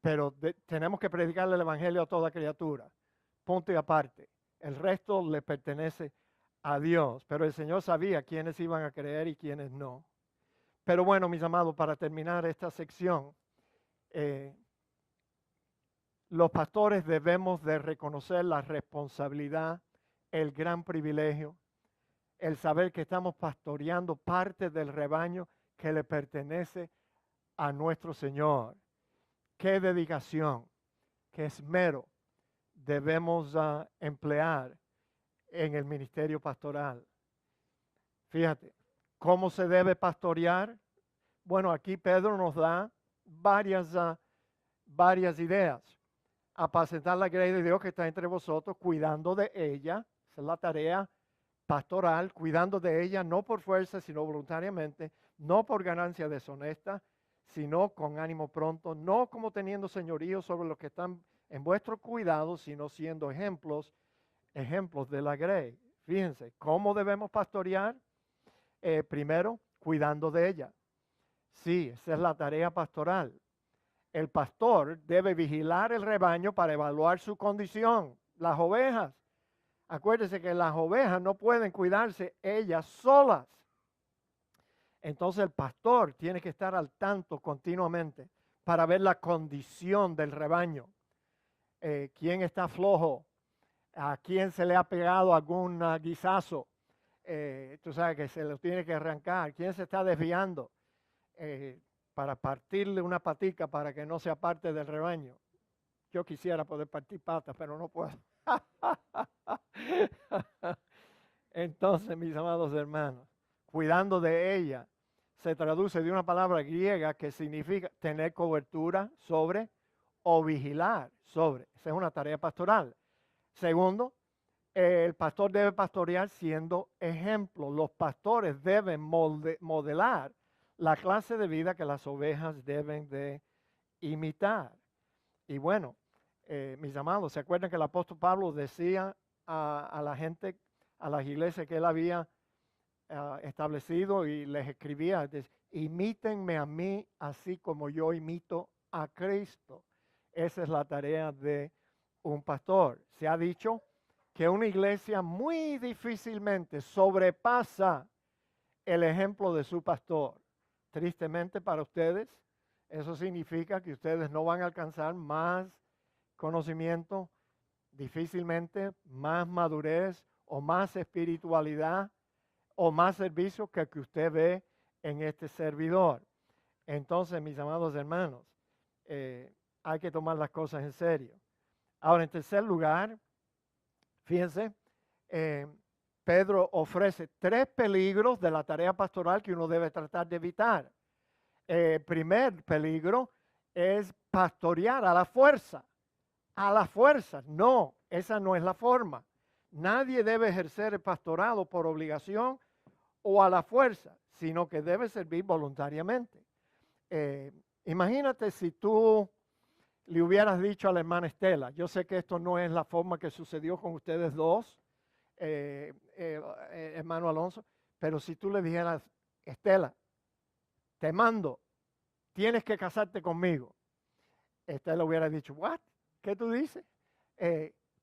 Speaker 1: Pero tenemos que predicarle el evangelio a toda criatura. Punto y aparte. El resto le pertenece a Dios. Pero el Señor sabía quiénes iban a creer y quiénes no. Pero bueno, mis amados, para terminar esta sección, los pastores debemos de reconocer la responsabilidad, el gran privilegio, el saber que estamos pastoreando parte del rebaño que le pertenece a nuestro Señor. Qué dedicación, qué esmero debemos emplear en el ministerio pastoral. Fíjate, ¿cómo se debe pastorear? Bueno, aquí Pedro nos da varias ideas. Apacentar la grey de Dios que está entre vosotros, cuidando de ella. Esa es la tarea pastoral, cuidando de ella, no por fuerza, sino voluntariamente, no por ganancia deshonesta, sino con ánimo pronto, no como teniendo señorío sobre los que están en vuestro cuidado, sino siendo ejemplos de la grey. Fíjense, ¿cómo debemos pastorear? Primero, cuidando de ella. Sí, esa es la tarea pastoral. El pastor debe vigilar el rebaño para evaluar su condición. Las ovejas, acuérdense que las ovejas no pueden cuidarse ellas solas. Entonces el pastor tiene que estar al tanto continuamente para ver la condición del rebaño. ¿Quién está flojo? ¿A quién se le ha pegado algún guisazo? Tú sabes que se lo tiene que arrancar. ¿Quién se está desviando? Para partirle una patica para que no sea parte del rebaño. Yo quisiera poder partir patas, pero no puedo. Entonces, mis amados hermanos, cuidando de ella, se traduce de una palabra griega que significa tener cobertura sobre o vigilar sobre. Esa es una tarea pastoral. Segundo, el pastor debe pastorear siendo ejemplo. Los pastores deben modelar la clase de vida que las ovejas deben de imitar. Y bueno, mis amados, ¿se acuerdan que el apóstol Pablo decía a la gente, a las iglesias que él había establecido y les escribía, imítenme a mí así como yo imito a Cristo? Esa es la tarea de un pastor. Se ha dicho que una iglesia muy difícilmente sobrepasa el ejemplo de su pastor. Tristemente para ustedes, eso significa que ustedes no van a alcanzar más conocimiento, difícilmente más madurez o más espiritualidad o más servicio que usted ve en este servidor. Entonces, mis amados hermanos, hay que tomar las cosas en serio. Ahora, en tercer lugar, fíjense, Pedro ofrece 3 peligros de la tarea pastoral que uno debe tratar de evitar. Primer peligro es pastorear a la fuerza. A la fuerza. No, esa no es la forma. Nadie debe ejercer el pastorado por obligación o a la fuerza, sino que debe servir voluntariamente. Imagínate si tú le hubieras dicho a la hermana Estela, yo sé que esto no es la forma que sucedió con ustedes dos, hermano Alonso, pero si tú le dijeras, Estela, te mando, tienes que casarte conmigo. Estela hubiera dicho, ¿what? ¿Qué tú dices?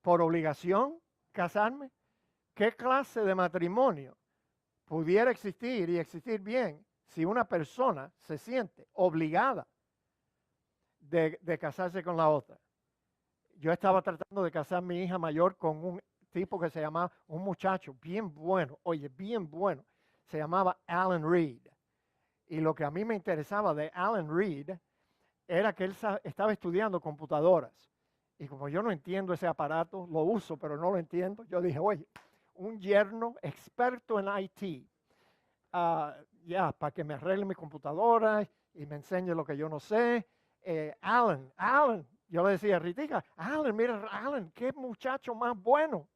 Speaker 1: ¿Por obligación casarme? ¿Qué clase de matrimonio pudiera existir y existir bien si una persona se siente obligada de casarse con la otra? Yo estaba tratando de casar a mi hija mayor con un tipo que se llamaba, un muchacho bien bueno, oye, bien bueno, se llamaba Alan Reed. Y lo que a mí me interesaba de Alan Reed era que él estaba estudiando computadoras. Y como yo no entiendo ese aparato, lo uso, pero no lo entiendo, yo dije, oye, un yerno experto en IT, para que me arregle mi computadora y me enseñe lo que yo no sé. Alan, yo le decía, Ritica, Alan, mira, Alan, qué muchacho más bueno.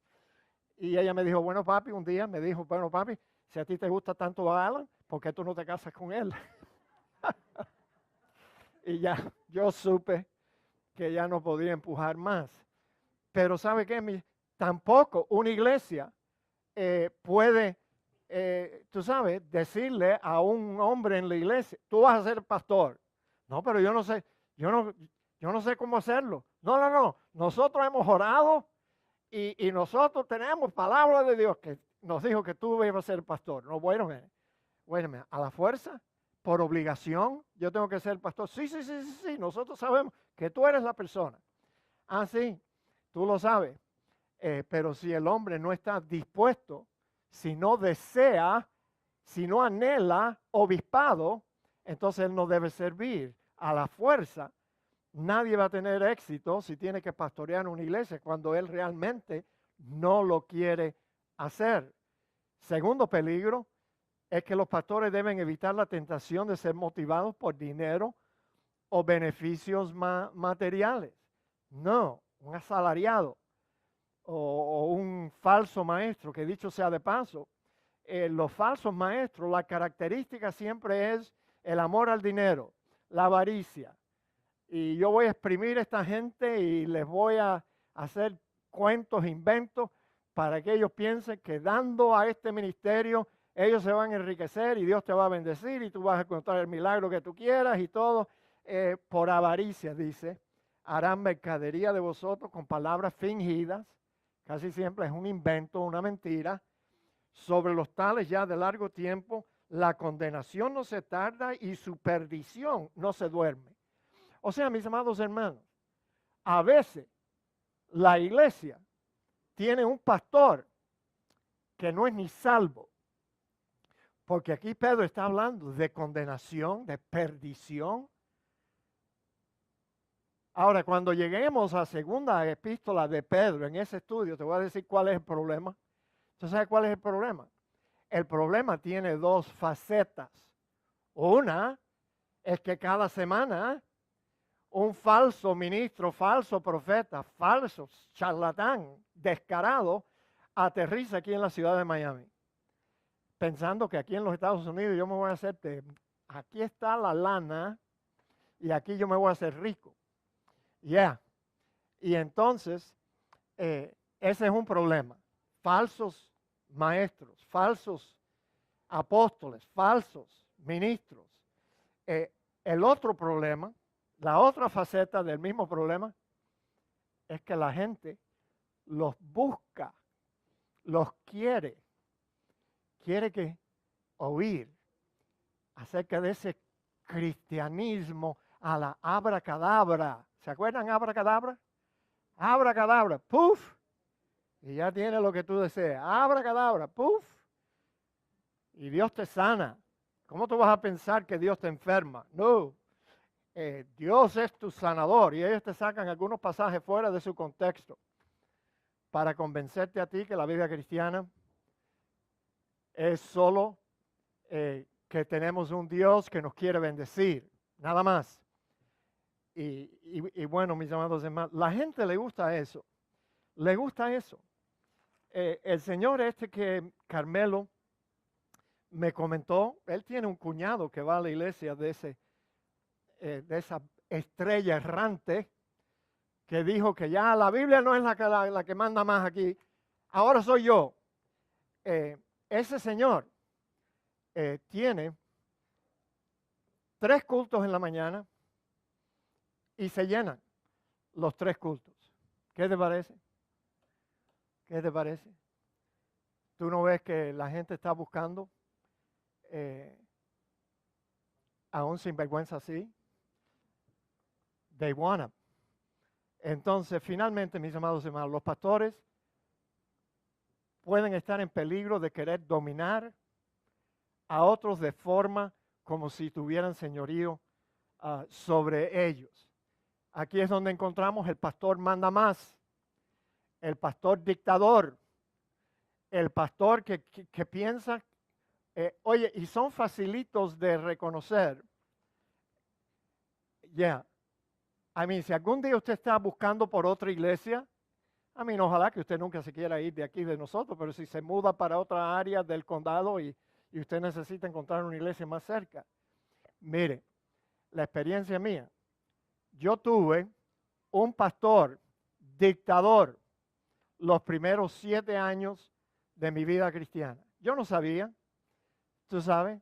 Speaker 1: Y ella me dijo, bueno, papi, un día me dijo, bueno, papi, si a ti te gusta tanto a Alan, ¿por qué tú no te casas con él? Y ya, yo supe que ya no podía empujar más. Pero ¿sabe qué? Tampoco una iglesia puede, tú sabes, decirle a un hombre en la iglesia, tú vas a ser pastor. No, pero yo no sé, yo no sé cómo hacerlo. No. Nosotros hemos orado y nosotros tenemos palabra de Dios que nos dijo que tú ibas a ser pastor. No, bueno, a la fuerza, por obligación, yo tengo que ser pastor. Sí, nosotros sabemos que tú eres la persona. Ah, sí, tú lo sabes. Pero si el hombre no está dispuesto, si no desea, si no anhela obispado, entonces él no debe servir. A la fuerza, nadie va a tener éxito si tiene que pastorear una iglesia cuando él realmente no lo quiere hacer. Segundo peligro es que los pastores deben evitar la tentación de ser motivados por dinero o beneficios materiales. No, un asalariado o un falso maestro, que dicho sea de paso, los falsos maestros, la característica siempre es el amor al dinero, la avaricia. Y yo voy a exprimir a esta gente y les voy a hacer cuentos, inventos, para que ellos piensen que dando a este ministerio, ellos se van a enriquecer y Dios te va a bendecir y tú vas a encontrar el milagro que tú quieras y todo. Por avaricia, dice, harán mercadería de vosotros con palabras fingidas. Casi siempre es un invento, una mentira. Sobre los tales ya de largo tiempo, la condenación no se tarda y su perdición no se duerme. O sea, mis amados hermanos, a veces la iglesia tiene un pastor que no es ni salvo. Porque aquí Pedro está hablando de condenación, de perdición. Ahora, cuando lleguemos a segunda epístola de Pedro, en ese estudio, te voy a decir cuál es el problema. ¿Tú sabes cuál es el problema? El problema tiene 2 facetas. Una es que cada semana un falso ministro, falso profeta, falso charlatán, descarado, aterriza aquí en la ciudad de Miami, pensando que aquí en los Estados Unidos yo me voy a hacer, aquí está la lana y aquí yo me voy a hacer rico. Y entonces, ese es un problema. Falsos maestros, falsos apóstoles, falsos ministros. El otro problema, la otra faceta del mismo problema, es que la gente los busca, los quiere que oír acerca de ese cristianismo a la abracadabra. ¿Se acuerdan abracadabra? Abracadabra, ¡puf! Y ya tiene lo que tú deseas. Abracadabra, ¡puf! Y Dios te sana. ¿Cómo tú vas a pensar que Dios te enferma? No. Dios es tu sanador y ellos te sacan algunos pasajes fuera de su contexto para convencerte a ti que la vida cristiana es solo que tenemos un Dios que nos quiere bendecir, nada más. Y bueno, mis amados hermanos, la gente le gusta eso, le gusta eso. El señor que Carmelo me comentó, él tiene un cuñado que va a la iglesia de esa estrella errante que dijo que ya la Biblia no es la que manda más aquí, ahora soy yo. Ese señor tiene 3 cultos en la mañana y se llenan los 3 cultos. ¿Qué te parece? ¿Qué te parece? ¿Tú no ves que la gente está buscando a un sinvergüenza así? They wanna. Entonces, finalmente, mis amados hermanos, los pastores pueden estar en peligro de querer dominar a otros de forma como si tuvieran señorío sobre ellos. Aquí es donde encontramos el pastor manda más, el pastor dictador, el pastor que piensa, oye, y son facilitos de reconocer. Si algún día usted está buscando por otra iglesia, ojalá que usted nunca se quiera ir de aquí de nosotros, pero si se muda para otra área del condado y usted necesita encontrar una iglesia más cerca, mire, la experiencia mía, yo tuve un pastor dictador los primeros 7 años de mi vida cristiana. Yo no sabía, tú sabes,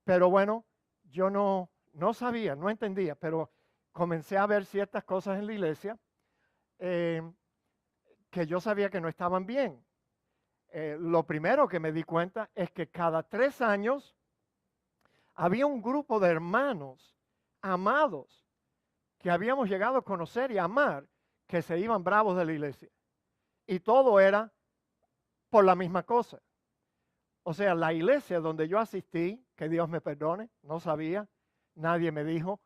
Speaker 1: pero bueno, yo no sabía, no entendía, pero comencé a ver ciertas cosas en la iglesia que yo sabía que no estaban bien. Lo primero que me di cuenta es que cada 3 años había un grupo de hermanos amados que habíamos llegado a conocer y amar, que se iban bravos de la iglesia. Y todo era por la misma cosa. O sea, la iglesia donde yo asistí, que Dios me perdone, no sabía, nadie me dijo,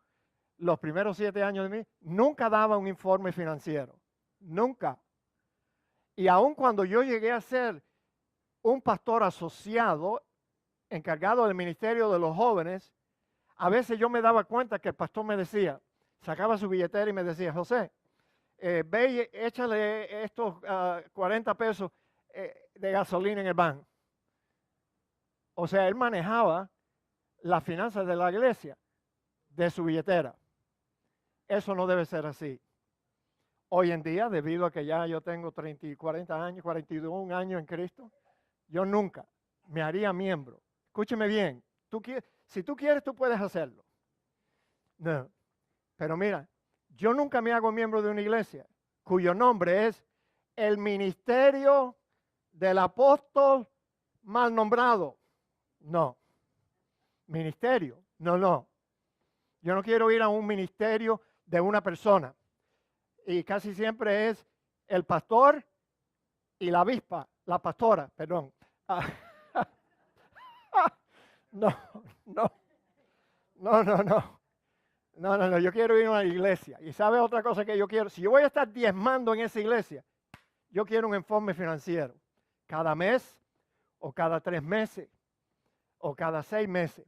Speaker 1: los primeros 7 años de mí, nunca daba un informe financiero, nunca. Y aun cuando yo llegué a ser un pastor asociado, encargado del ministerio de los jóvenes, a veces yo me daba cuenta que el pastor me decía, sacaba su billetera y me decía, José, ve y échale estos 40 pesos de gasolina en el banco. O sea, él manejaba las finanzas de la iglesia de su billetera. Eso no debe ser así. Hoy en día, debido a que ya yo tengo 40 años, 41 años en Cristo, yo nunca me haría miembro. Escúcheme bien, si tú quieres, tú puedes hacerlo. No, pero mira, yo nunca me hago miembro de una iglesia cuyo nombre es el ministerio del apóstol mal nombrado. No. Ministerio. No. Yo no quiero ir a un ministerio de una persona. Y casi siempre es el pastor y la avispa, la pastora, perdón. No. No, yo quiero ir a una iglesia. ¿Y sabe otra cosa que yo quiero? Si yo voy a estar diezmando en esa iglesia, yo quiero un informe financiero. Cada mes, o cada 3 meses, o cada 6 meses.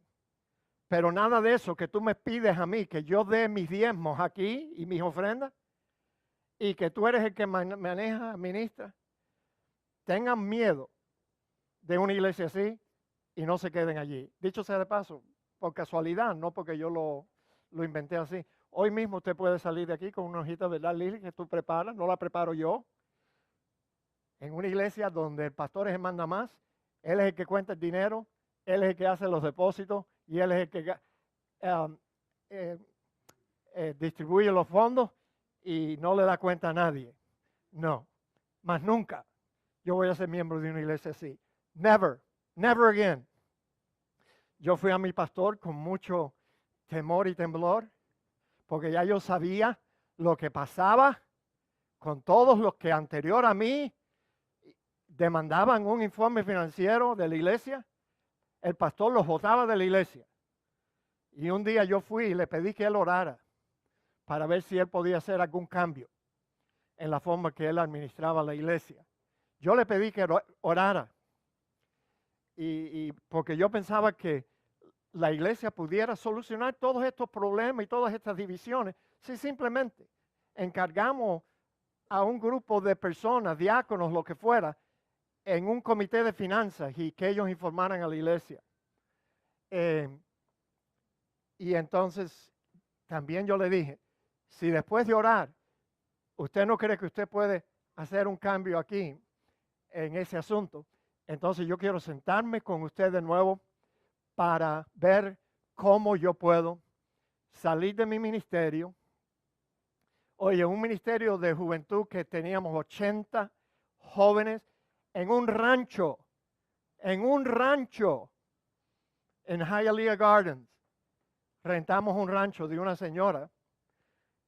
Speaker 1: Pero nada de eso que tú me pides a mí, que yo dé mis diezmos aquí y mis ofrendas, y que tú eres el que maneja, administra. Tengan miedo de una iglesia así y no se queden allí. Dicho sea de paso, por casualidad, no porque yo lo inventé así. Hoy mismo usted puede salir de aquí con una hojita, ¿verdad, Lili? Que tú preparas, no la preparo yo. En una iglesia donde el pastor es el manda más, él es el que cuenta el dinero, él es el que hace los depósitos y él es el que um, eh, distribuye los fondos y no le da cuenta a nadie. No, más nunca yo voy a ser miembro de una iglesia así. Never, never again. Yo fui a mi pastor con mucho temor y temblor, porque ya yo sabía lo que pasaba con todos los que anterior a mí demandaban un informe financiero de la iglesia. El pastor los botaba de la iglesia. Y un día yo fui y le pedí que él orara para ver si él podía hacer algún cambio en la forma que él administraba la iglesia. Yo le pedí que orara. Y porque yo pensaba que la iglesia pudiera solucionar todos estos problemas y todas estas divisiones si simplemente encargamos a un grupo de personas, diáconos, lo que fuera, en un comité de finanzas y que ellos informaran a la iglesia. Y entonces también yo le dije, si después de orar, usted no cree que usted puede hacer un cambio aquí en ese asunto, entonces yo quiero sentarme con usted de nuevo para ver cómo yo puedo salir de mi ministerio. Oye, un ministerio de juventud que teníamos 80 jóvenes en un rancho en Hialeah Gardens. Rentamos un rancho de una señora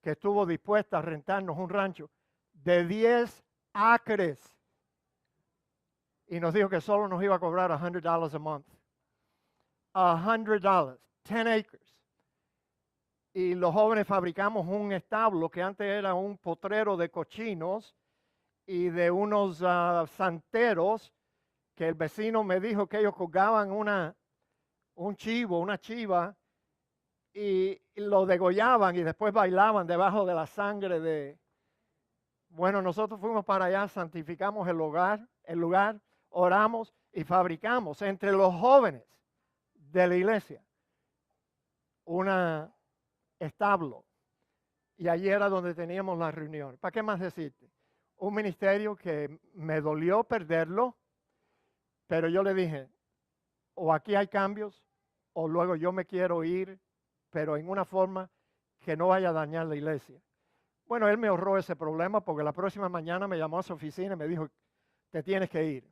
Speaker 1: que estuvo dispuesta a rentarnos un rancho de 10 acres y nos dijo que solo nos iba a cobrar $100 a month. $100, 10 acres. Y los jóvenes fabricamos un establo que antes era un potrero de cochinos y de unos santeros que el vecino me dijo que ellos colgaban un chivo, una chiva, y lo degollaban y después bailaban debajo de la sangre de... Bueno, nosotros fuimos para allá, santificamos el lugar, oramos y fabricamos entre los jóvenes de la iglesia un establo. Y allí era donde teníamos la reunión. ¿Para qué más decirte? Un ministerio que me dolió perderlo, pero yo le dije, o aquí hay cambios, o luego yo me quiero ir, pero en una forma que no vaya a dañar la iglesia. Bueno, él me ahorró ese problema porque la próxima mañana me llamó a su oficina y me dijo, te tienes que ir.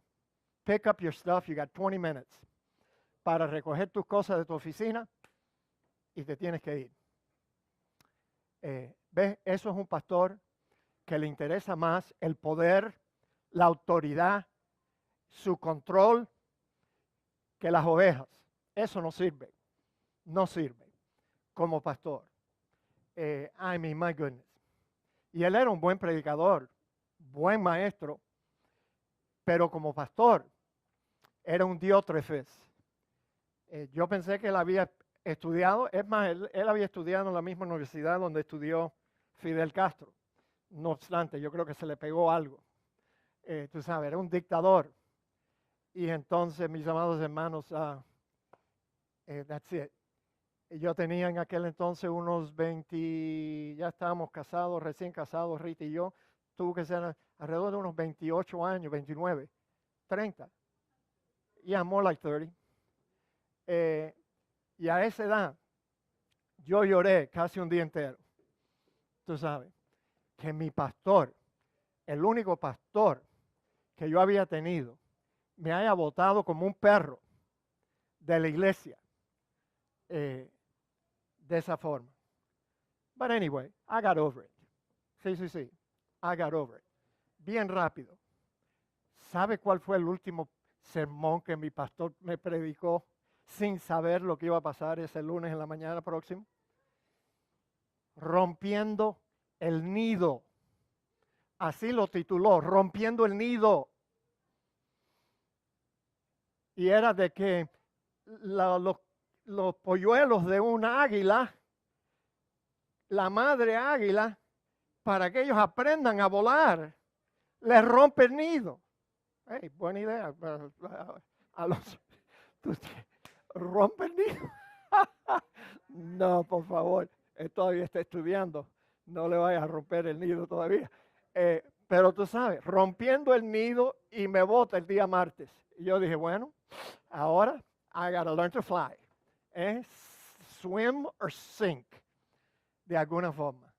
Speaker 1: Pick up your stuff, you got 20 minutes para recoger tus cosas de tu oficina y te tienes que ir. ¿Ves? Eso es un pastor que le interesa más el poder, la autoridad, su control que las ovejas. Eso no sirve. No sirve como pastor. I mean, my goodness. Y él era un buen predicador, buen maestro, pero como pastor era un diótrefes. Yo pensé que él había estudiado, es más, él había estudiado en la misma universidad donde estudió Fidel Castro. No obstante, yo creo que se le pegó algo. Tú sabes, era un dictador. Y entonces, mis amados hermanos, that's it. Yo tenía en aquel entonces unos 20, ya estábamos casados, recién casados, Rita y yo. Tuvo que ser alrededor de unos 28 años, 29, 30. Yeah, more like 30. Y a esa edad, yo lloré casi un día entero. Tú sabes, que mi pastor, el único pastor que yo había tenido, me haya botado como un perro de la iglesia. De esa forma. But anyway, I got over it. Sí. I got over it. Bien rápido. ¿Sabe cuál fue el último sermón que mi pastor me predicó sin saber lo que iba a pasar ese lunes en la mañana próximo? Rompiendo el nido. Así lo tituló, rompiendo el nido. Y era de que los polluelos de una águila, la madre águila, para que ellos aprendan a volar, les rompe el nido. Hey, buena idea. Rompe el nido. No, por favor. Él todavía está estudiando. No le vayas a romper el nido todavía. Pero tú sabes, rompiendo el nido y me bota el día martes. Y yo dije, bueno, ahora I gotta learn to fly. Swim or sink, de alguna forma.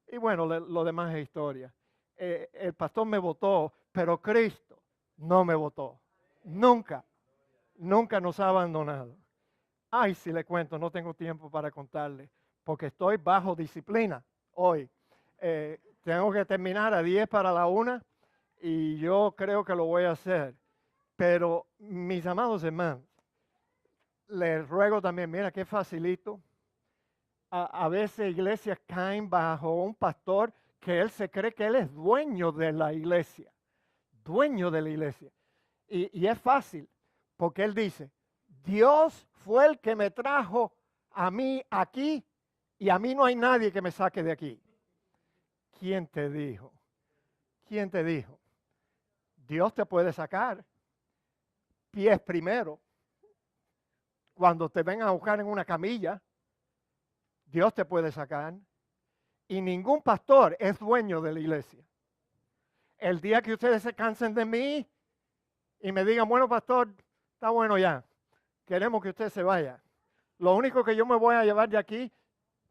Speaker 1: Y bueno, lo demás es historia. El pastor me votó, pero Cristo no me votó. Nunca, nunca nos ha abandonado. Ay, si le cuento, no tengo tiempo para contarle, porque estoy bajo disciplina hoy. Tengo que terminar a 10 para la 1 y yo creo que lo voy a hacer. Pero mis amados hermanos, les ruego también, mira qué facilito. A veces iglesias caen bajo un pastor que él se cree que él es dueño de la iglesia. Dueño de la iglesia. Y es fácil, porque él dice, Dios fue el que me trajo a mí aquí y a mí no hay nadie que me saque de aquí. ¿Quién te dijo? ¿Quién te dijo? Dios te puede sacar. Pies primero. Cuando te vengan a buscar en una camilla, Dios te puede sacar. Y ningún pastor es dueño de la iglesia. El día que ustedes se cansen de mí y me digan, bueno, pastor, está bueno ya, queremos que usted se vaya. Lo único que yo me voy a llevar de aquí,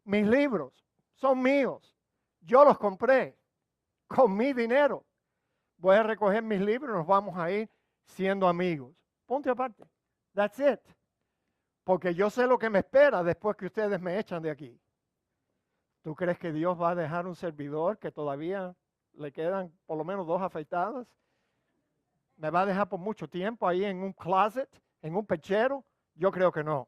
Speaker 1: mis libros, son míos. Yo los compré con mi dinero. Voy a recoger mis libros y nos vamos a ir siendo amigos. Punto y aparte. That's it. Porque yo sé lo que me espera después que ustedes me echan de aquí. ¿Tú crees que Dios va a dejar un servidor que todavía le quedan por lo menos 2 afeitadas? ¿Me va a dejar por mucho tiempo ahí en un closet, en un pechero? Yo creo que no.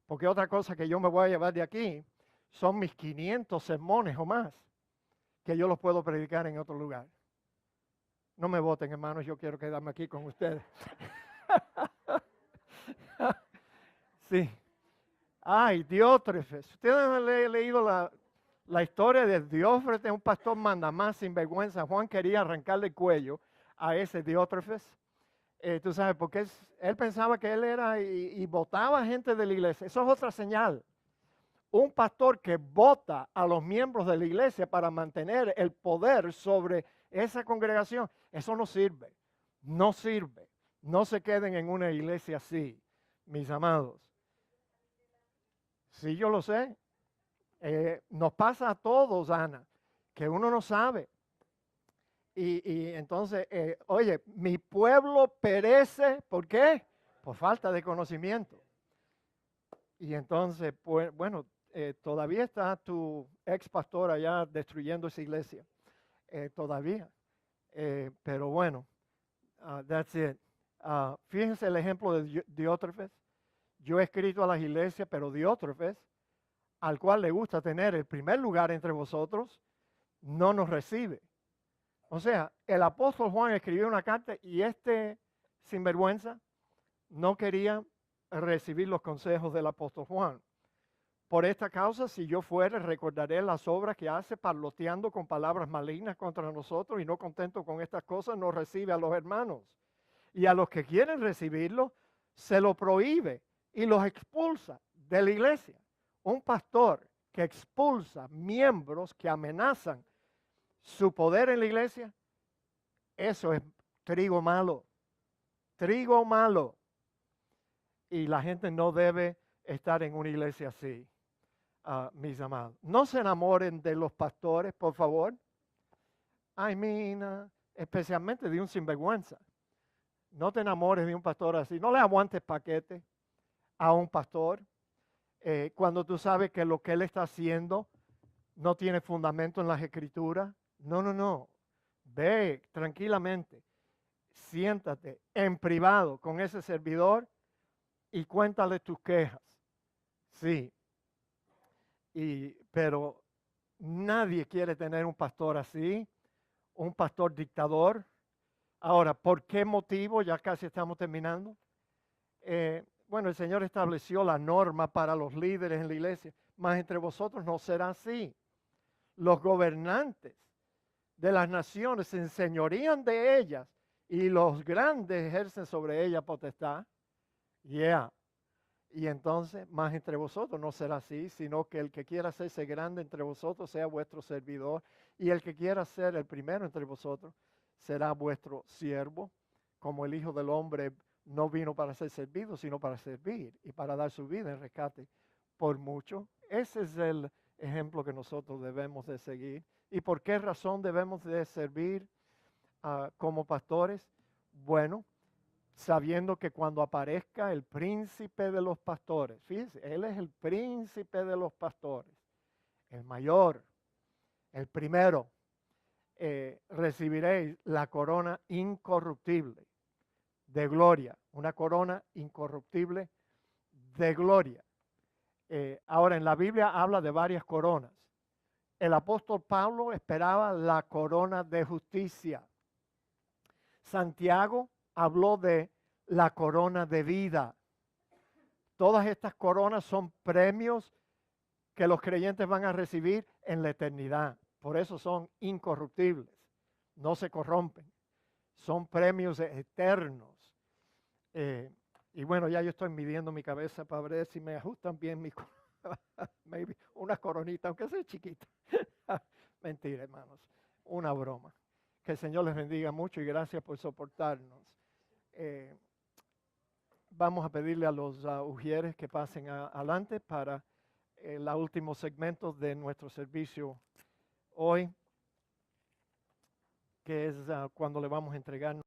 Speaker 1: Porque otra cosa que yo me voy a llevar de aquí son mis 500 sermones o más, que yo los puedo predicar en otro lugar. No me voten, hermanos, yo quiero quedarme aquí con ustedes. Sí. Ay, Diótrefes. Ustedes han leído la historia de Diótrefes, un pastor mandamás sinvergüenza. Juan quería arrancarle el cuello a ese Diótrefes. Tú sabes, porque él pensaba que él era y votaba gente de la iglesia. Eso es otra señal. Un pastor que vota a los miembros de la iglesia para mantener el poder sobre esa congregación, eso no sirve. No sirve. No se queden en una iglesia así, mis amados. Sí, yo lo sé. Nos pasa a todos, Ana, que uno no sabe. Y entonces, oye, mi pueblo perece, ¿por qué? Por falta de conocimiento. Y entonces, pues, bueno, todavía está tu ex pastor allá destruyendo esa iglesia. Todavía. Pero bueno, that's it. Fíjense el ejemplo de Diótrefes. Yo he escrito a las iglesias, pero Diótrefes, al cual le gusta tener el primer lugar entre vosotros, no nos recibe. O sea, el apóstol Juan escribió una carta y este sinvergüenza no quería recibir los consejos del apóstol Juan. Por esta causa, si yo fuere, recordaré las obras que hace parloteando con palabras malignas contra nosotros y no contento con estas cosas, no recibe a los hermanos. Y a los que quieren recibirlo, se lo prohíbe y los expulsa de la iglesia. Un pastor que expulsa miembros que amenazan su poder en la iglesia, eso es trigo malo. Trigo malo. Y la gente no debe estar en una iglesia así, mis amados. No se enamoren de los pastores, por favor. I mean, especialmente de un sinvergüenza. No te enamores de un pastor así. No le aguantes paquete a un pastor cuando tú sabes que lo que él está haciendo no tiene fundamento en las escrituras. No, no, no. Ve tranquilamente. Siéntate en privado con ese servidor y cuéntale tus quejas. Sí. Pero nadie quiere tener un pastor así, un pastor dictador. Ahora, ¿por qué motivo? Ya casi estamos terminando. Bueno, el Señor estableció la norma para los líderes en la iglesia, mas entre vosotros no será así. Los gobernantes de las naciones se enseñorían de ellas y los grandes ejercen sobre ellas potestad. Yeah. Y entonces, más entre vosotros no será así, sino que el que quiera hacerse grande entre vosotros sea vuestro servidor, y el que quiera ser el primero entre vosotros será vuestro siervo, como el Hijo del Hombre no vino para ser servido, sino para servir y para dar su vida en rescate por mucho. Ese es el ejemplo que nosotros debemos de seguir. ¿Y por qué razón debemos de servir como pastores? Bueno, sabiendo que cuando aparezca el príncipe de los pastores, fíjense, él es el príncipe de los pastores, el mayor, el primero, recibiréis la corona incorruptible de gloria, una corona incorruptible de gloria. Ahora, en la Biblia habla de varias coronas. El apóstol Pablo esperaba la corona de justicia. Santiago habló de la corona de vida. Todas estas coronas son premios que los creyentes van a recibir en la eternidad. Por eso son incorruptibles, no se corrompen. Son premios eternos. Y bueno, ya yo estoy midiendo mi cabeza para ver si me ajustan bien mi maybe una coronita, aunque sea chiquita. Mentira, hermanos, una broma. Que el Señor les bendiga mucho y gracias por soportarnos. Vamos a pedirle a los ujieres que pasen adelante para los últimos segmentos de nuestro servicio hoy, que es cuando le vamos a entregar